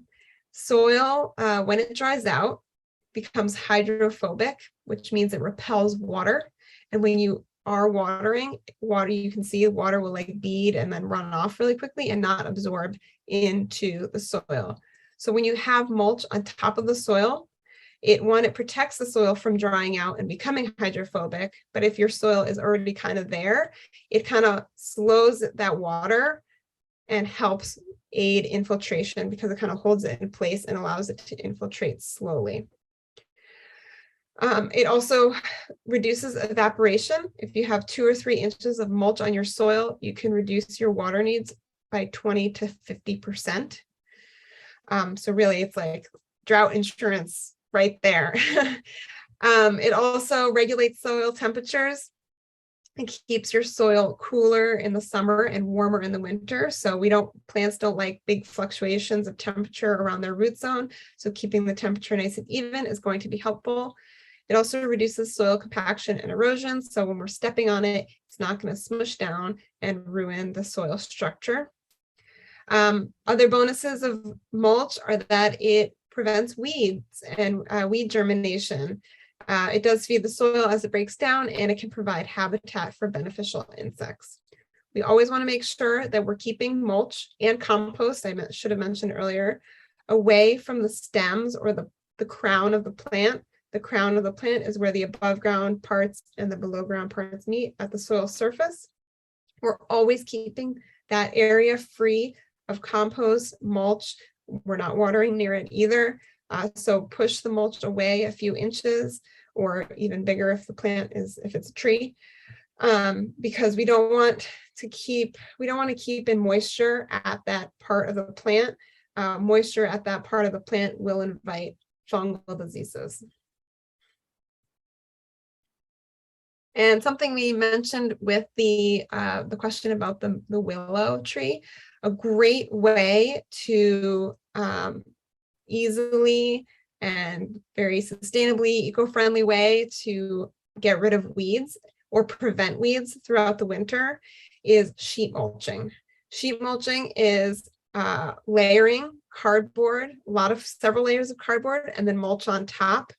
B: Soil, when it dries out, becomes hydrophobic, which means it repels water. And when you are watering, you can see water will like bead and then run off really quickly and not absorb into the soil. So when you have mulch on top of the soil, it protects the soil from drying out and becoming hydrophobic. But if your soil is already kind of there, it kind of slows that water and helps aid infiltration because it kind of holds it in place and allows it to infiltrate slowly. It also reduces evaporation. If you have 2 or 3 inches of mulch on your soil, you can reduce your water needs by 20 to 50%. So really it's like drought insurance right there. It also regulates soil temperatures. It keeps your soil cooler in the summer and warmer in the winter. So plants don't like big fluctuations of temperature around their root zone. So keeping the temperature nice and even is going to be helpful. It also reduces soil compaction and erosion. So when we're stepping on it, it's not going to smush down and ruin the soil structure. Other bonuses of mulch are that it prevents weeds and weed germination. It does feed the soil as it breaks down, and it can provide habitat for beneficial insects. We always want to make sure that we're keeping mulch and compost, I should have mentioned earlier, away from the stems or the crown of the plant. The crown of the plant is where the above ground parts and the below ground parts meet at the soil surface. We're always keeping that area free of compost, mulch. We're not watering near it either. So push the mulch away a few inches or even bigger if it's a tree, because we don't want to keep in moisture at that part of the plant. Moisture at that part of the plant will invite fungal diseases. And something we mentioned with the question about the willow tree, a great way to easily and very sustainably, eco-friendly way to get rid of weeds or prevent weeds throughout the winter is sheet mulching. Sheet mulching is layering cardboard, several layers of cardboard, and then mulch on top.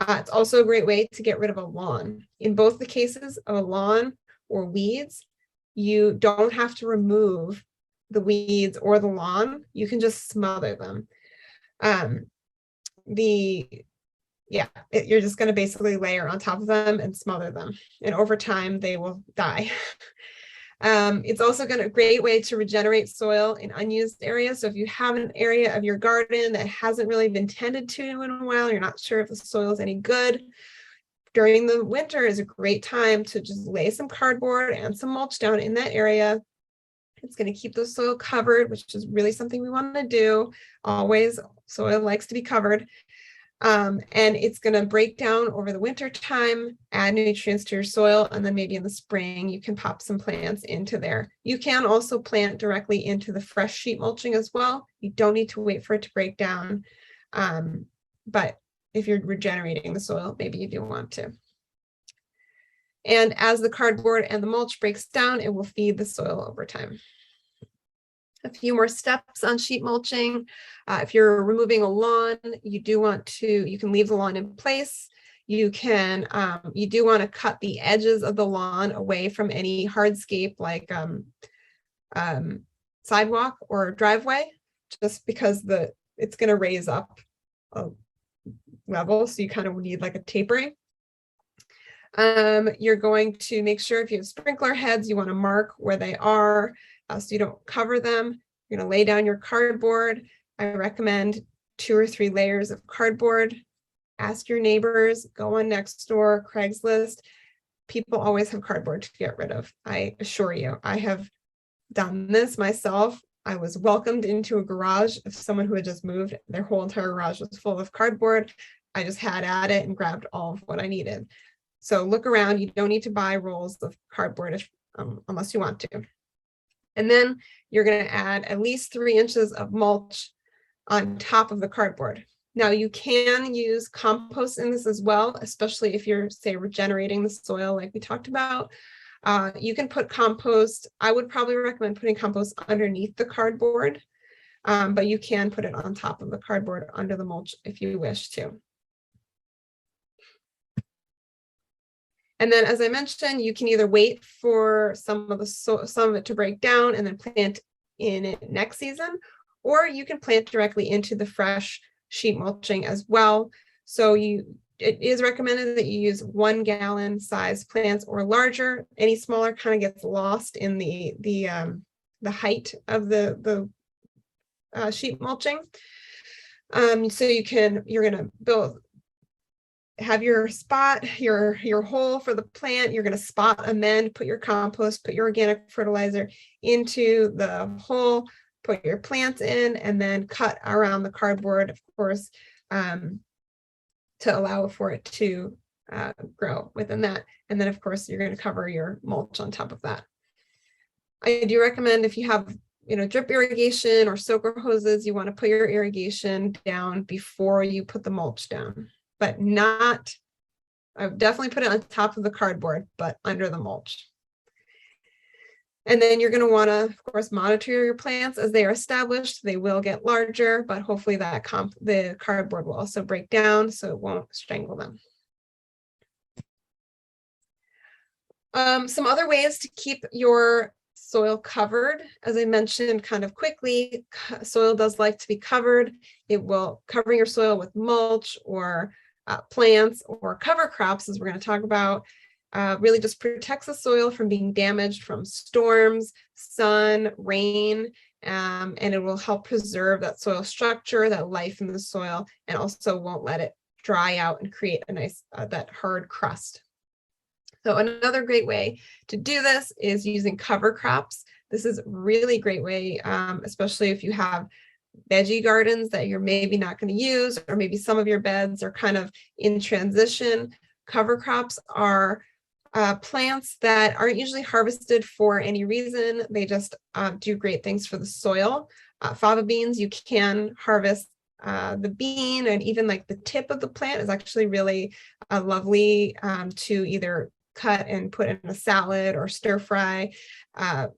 B: It's also a great way to get rid of a lawn. In both the cases of a lawn or weeds, you don't have to remove the weeds or the lawn. You can just smother them. You're just going to basically layer on top of them and smother them, and over time they will die. It's also a great way to regenerate soil in unused areas. So if you have an area of your garden that hasn't really been tended to in a while, you're not sure if the soil is any good, during the winter is a great time to just lay some cardboard and some mulch down in that area. It's going to keep the soil covered, which is really something we want to do. Always, soil likes to be covered. And it's going to break down over the winter time, add nutrients to your soil, and then maybe in the spring you can pop some plants into there. You can also plant directly into the fresh sheet mulching as well. You don't need to wait for it to break down. But if you're regenerating the soil, maybe you do want to. And as the cardboard and the mulch breaks down, it will feed the soil over time. A few more steps on sheet mulching. If you're removing a lawn, you do want to, you can leave the lawn in place. You do want to cut the edges of the lawn away from any hardscape like sidewalk or driveway, just because it's going to raise up a level. So you kind of need like a tapering. You're going to make sure if you have sprinkler heads, you want to mark where they are so you don't cover them. You're going to lay down your cardboard. I recommend 2 or 3 layers of cardboard. Ask your neighbors, go on Nextdoor, Craigslist. People always have cardboard to get rid of. I assure you, I have done this myself. I was welcomed into a garage of someone who had just moved. Their whole entire garage was full of cardboard. I just had at it and grabbed all of what I needed. So look around. You don't need to buy rolls of cardboard unless you want to. And then you're going to add at least 3 inches of mulch on top of the cardboard. Now you can use compost in this as well, especially if you're, say, regenerating the soil like we talked about. You can put compost. I would probably recommend putting compost underneath the cardboard, but you can put it on top of the cardboard under the mulch if you wish to. And then, as I mentioned, you can either wait for some of it to break down and then plant in it next season, or you can plant directly into the fresh sheet mulching as well. So it is recommended that you use 1 gallon size plants or larger. Any smaller kind of gets lost in the height of the sheet mulching. So you're gonna have your spot, your hole for the plant. You're going to spot amend, put your compost, put your organic fertilizer into the hole, put your plants in, and then cut around the cardboard, of course, to allow for it to grow within that. And then, of course, you're going to cover your mulch on top of that. I do recommend, if you have drip irrigation or soaker hoses, you want to put your irrigation down before you put the mulch down. But not, I would definitely put it on top of the cardboard, but under the mulch. And then you're going to want to, of course, monitor your plants as they are established. They will get larger, but hopefully the cardboard will also break down so it won't strangle them. Some other ways to keep your soil covered, as I mentioned kind of quickly, soil does like to be covered. It will cover your soil with mulch or plants or cover crops, as we're going to talk about, really just protects the soil from being damaged from storms, sun, rain, and it will help preserve that soil structure, that life in the soil, and also won't let it dry out and create a nice, that hard crust. So another great way to do this is using cover crops. This is a really great way, especially if you have veggie gardens that you're maybe not going to use, or maybe some of your beds are kind of in transition. Cover crops are plants that aren't usually harvested for any reason. They just do great things for the soil. Fava beans, you can harvest the bean, and even like the tip of the plant is actually really lovely to either cut and put in a salad or stir fry.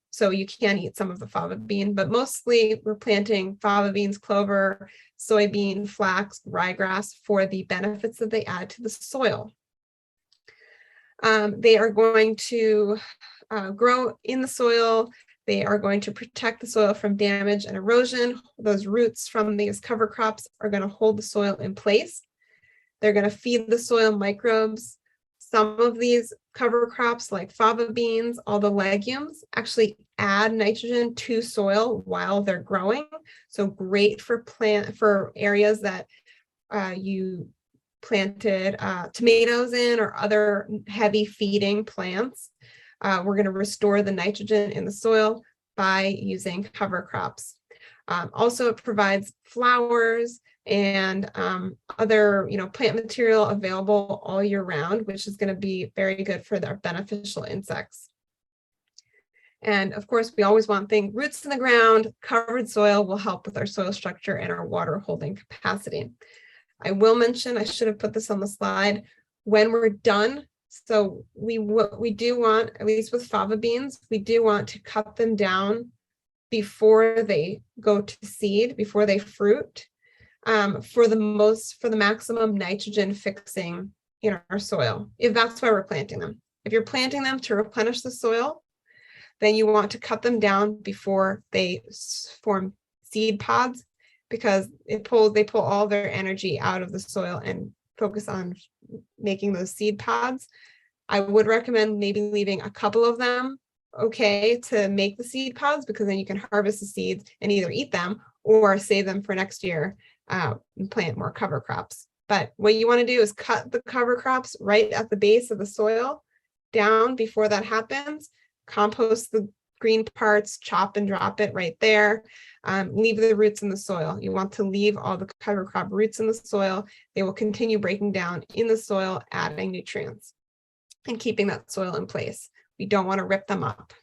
B: So you can eat some of the fava bean, but mostly we're planting fava beans, clover, soybean, flax, ryegrass for the benefits that they add to the soil. They are going to grow in the soil. They are going to protect the soil from damage and erosion. Those roots from these cover crops are going to hold the soil in place. They're going to feed the soil microbes. Some of these cover crops, like fava beans, all the legumes, actually add nitrogen to soil while they're growing. So great for areas that you planted tomatoes in, or other heavy feeding plants. We're going to restore the nitrogen in the soil by using cover crops. Also, it provides flowers and other plant material available all year round, which is going to be very good for their beneficial insects. And of course, we always want roots in the ground. Covered soil will help with our soil structure and our water holding capacity. I will mention, I should have put this on the slide, when we're done. So we do want, at least with fava beans, we do want to cut them down before they go to seed, before they fruit, for the maximum nitrogen fixing in our soil, if that's why we're planting them. If you're planting them to replenish the soil, then you want to cut them down before they form seed pods, because they pull all their energy out of the soil and focus on making those seed pods. I would recommend maybe leaving a couple of them to make the seed pods, because then you can harvest the seeds and either eat them or save them for next year and plant more cover crops. But what you want to do is cut the cover crops right at the base of the soil down before that happens. Compost the green parts, chop and drop it right there. Leave the roots in the soil. You want to leave all the cover crop roots in the soil. They will continue breaking down in the soil, adding nutrients and keeping that soil in place. We don't want to rip them up.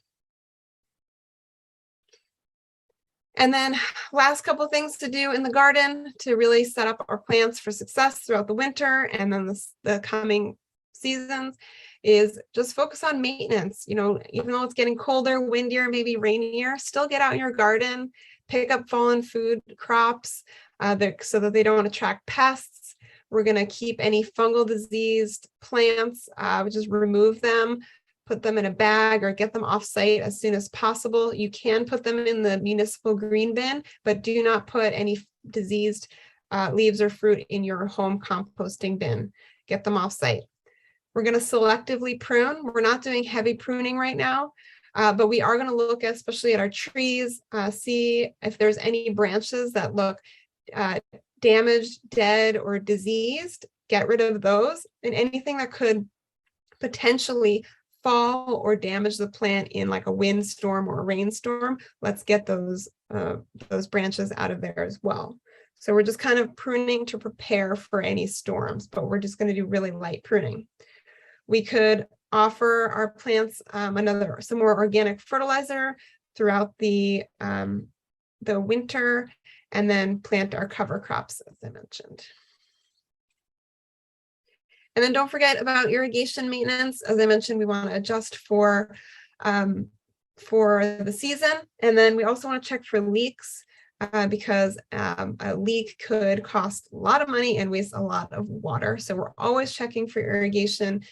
B: And then last couple things to do in the garden to really set up our plants for success throughout the winter and then the coming seasons is just focus on maintenance. Even though it's getting colder, windier, maybe rainier, still get out in your garden, pick up fallen food crops so that they don't attract pests. We're going to keep any fungal diseased plants, just remove them, put them in a bag or get them off site as soon as possible. You can put them in the municipal green bin, but do not put any diseased leaves or fruit in your home composting bin. Get them off site. We're going to selectively prune. We're not doing heavy pruning right now, but we are going to look at, especially at our trees, see if there's any branches that look damaged, dead, or diseased. Get rid of those, and anything that could potentially fall or damage the plant in like a windstorm or a rainstorm, let's get those branches out of there as well. So we're just kind of pruning to prepare for any storms, but we're just going to do really light pruning. We could offer our plants some more organic fertilizer throughout the winter, and then plant our cover crops, as I mentioned. And then don't forget about irrigation maintenance. As I mentioned, we want to adjust for the season. And then we also want to check for leaks because a leak could cost a lot of money and waste a lot of water. So we're always checking for irrigation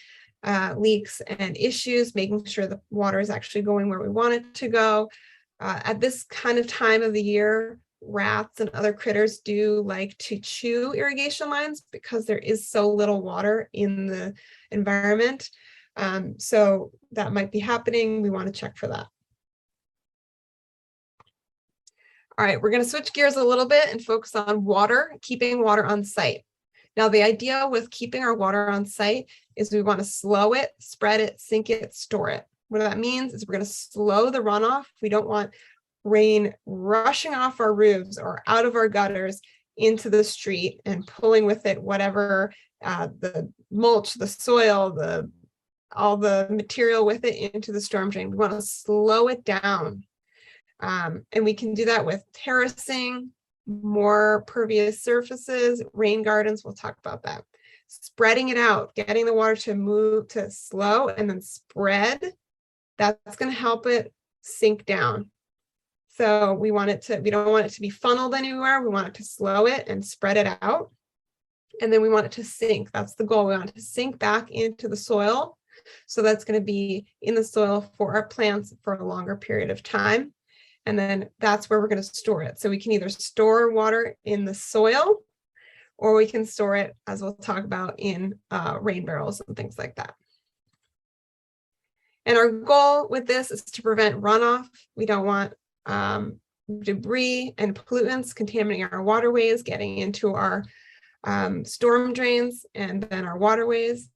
B: leaks and issues, making sure the water is actually going where we want it to go. At this kind of time of the year, rats and other critters do like to chew irrigation lines because there is so little water in the environment. So that might be happening. We want to check for that. All right, we're going to switch gears a little bit and focus on water, keeping water on site. Now, the idea with keeping our water on site is we want to slow it, spread it, sink it, store it. What that means is we're going to slow the runoff. We don't want rain rushing off our roofs or out of our gutters into the street and pulling with it whatever the mulch, the soil, all the material with it into the storm drain. We want to slow it down. And we can do that with terracing, more pervious surfaces, rain gardens. We'll talk about that. Spreading it out, getting the water to move to slow and then spread. That's going to help it sink down. So we don't want it to be funneled anywhere. We want it to slow it and spread it out. And then we want it to sink. That's the goal. We want it to sink back into the soil. So that's going to be in the soil for our plants for a longer period of time. And then that's where we're going to store it. So we can either store water in the soil, or we can store it, as we'll talk about, in rain barrels and things like that. And our goal with this is to prevent runoff. We don't want debris and pollutants contaminating our waterways, getting into our storm drains and then our waterways.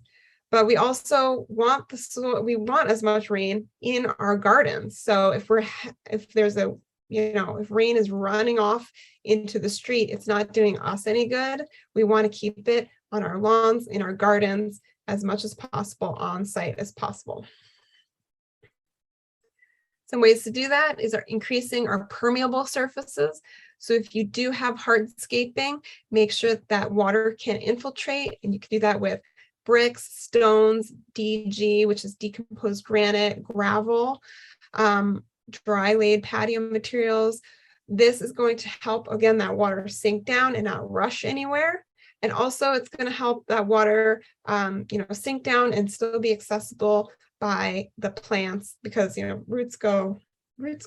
B: But we also want want as much rain in our gardens. So if rain is running off into the street, it's not doing us any good. We want to keep it on our lawns, in our gardens, as much as possible, on site as possible. Some ways to do that is increasing our permeable surfaces. So if you do have hardscaping, make sure that water can infiltrate, and you can do that with bricks, stones, DG, which is decomposed granite, gravel, dry laid patio materials. This is going to help, again, that water sink down and not rush anywhere. And also it's going to help that water, sink down and still be accessible by the plants, because, roots go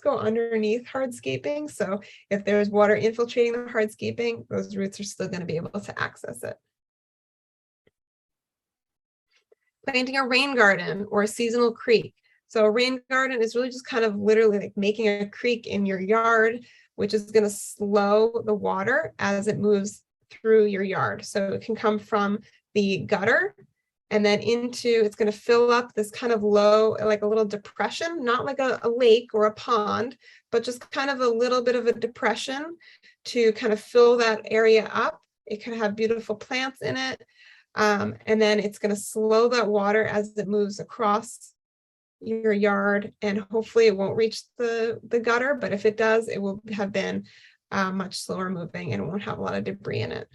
B: underneath hardscaping. So if there's water infiltrating the hardscaping, those roots are still going to be able to access it. Planting a rain garden or a seasonal creek. So a rain garden is really just kind of literally like making a creek in your yard, which is going to slow the water as it moves through your yard. So it can come from the gutter and then it's going to fill up this kind of low, like a little depression, not like a lake or a pond, but just kind of a little bit of a depression to kind of fill that area up. It could have beautiful plants in it. And then it's going to slow that water as it moves across your yard, and hopefully it won't reach the gutter, but if it does, it will have been much slower moving and won't have a lot of debris in it.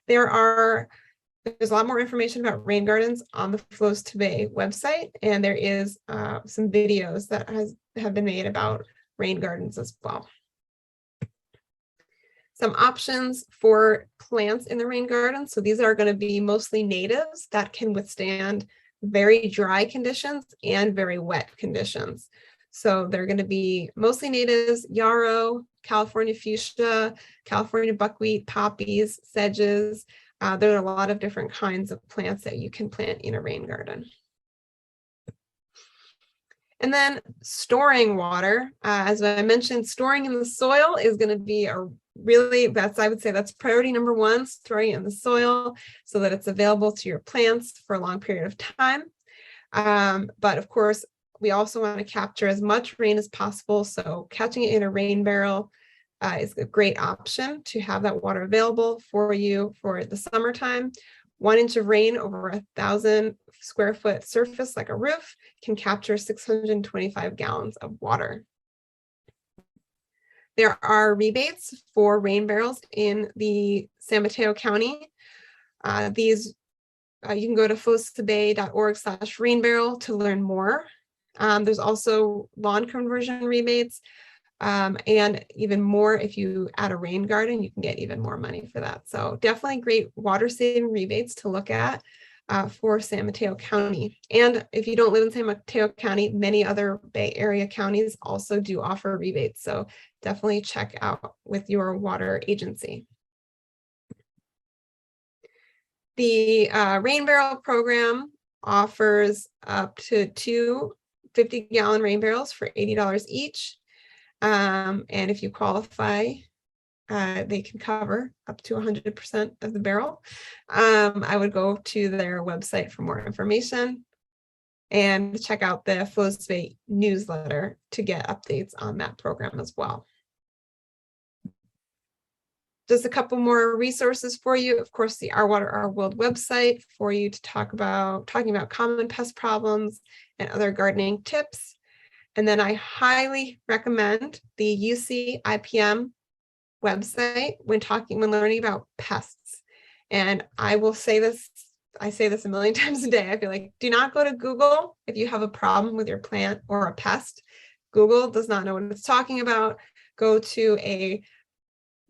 B: There's a lot more information about rain gardens on the Flows to Bay website, and there is some videos that have been made about rain gardens as well. Some options for plants in the rain garden. So these are going to be mostly natives that can withstand very dry conditions and very wet conditions. So they're going to be mostly natives: yarrow, California fuchsia, California buckwheat, poppies, sedges. There are a lot of different kinds of plants that you can plant in a rain garden. And then storing water, as I mentioned, storing in the soil is going to be a really, I would say that's priority number one, storing it in the soil so that it's available to your plants for a long period of time. But of course, we also want to capture as much rain as possible. So catching it in a rain barrel is a great option to have that water available for you for the summertime. 1 inch of rain over 1,000 square foot surface, like a roof, can capture 625 gallons of water. There are rebates for rain barrels in the San Mateo County. You can go to fostabay.org/rain barrel to learn more. There's also lawn conversion rebates, and even more if you add a rain garden, you can get even more money for that. So definitely great water saving rebates to look at for San Mateo County. And if you don't live in San Mateo County, many other Bay Area counties also do offer rebates. So definitely check out with your water agency. The rain barrel program offers up to 2 50-gallon rain barrels for $80 each. And if you qualify, they can cover up to 100% of the barrel. I would go to their website for more information and check out the Flows Bay newsletter to get updates on that program as well. Just a couple more resources for you. Of course, the Our Water, Our World website for you to talking about common pest problems and other gardening tips. And then I highly recommend the UC IPM website when learning about pests. And I will say this, I say this a million times a day. I feel like, do not go to Google if you have a problem with your plant or a pest. Google does not know what it's talking about. Go to a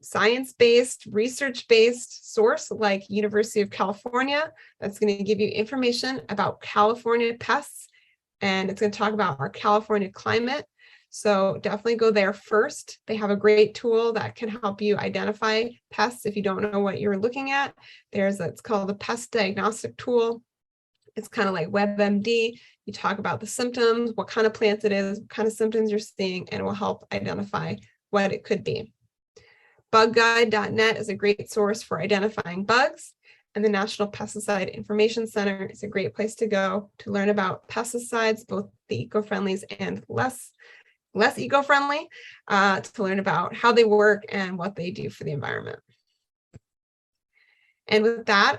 B: science-based, research-based source like University of California that's going to give you information about California pests, and it's going to talk about our California climate. So definitely go there first. They have a great tool that can help you identify pests if you don't know what you're looking at. It's called the pest diagnostic tool. It's kind of like WebMD. You talk about the symptoms, what kind of plants it is, what kind of symptoms you're seeing, and it will help identify what it could be. Bugguide.net is a great source for identifying bugs, and the National Pesticide Information Center is a great place to go to learn about pesticides, both the eco-friendlies and less eco-friendly, to learn about how they work and what they do for the environment. And with that,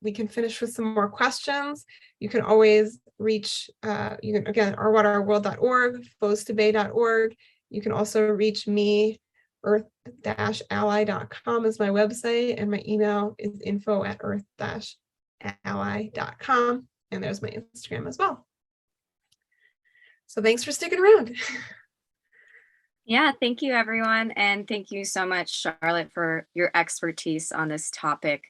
B: we can finish with some more questions. You can always reach, again, ourwaterourworld.org, fostabay.org. You can also reach me. earth-ally.com is my website, and my email is info@earth-ally.com, and there's my Instagram as well. So thanks for sticking around.
A: Yeah, thank you everyone, and thank you so much, Charlotte, for your expertise on this topic.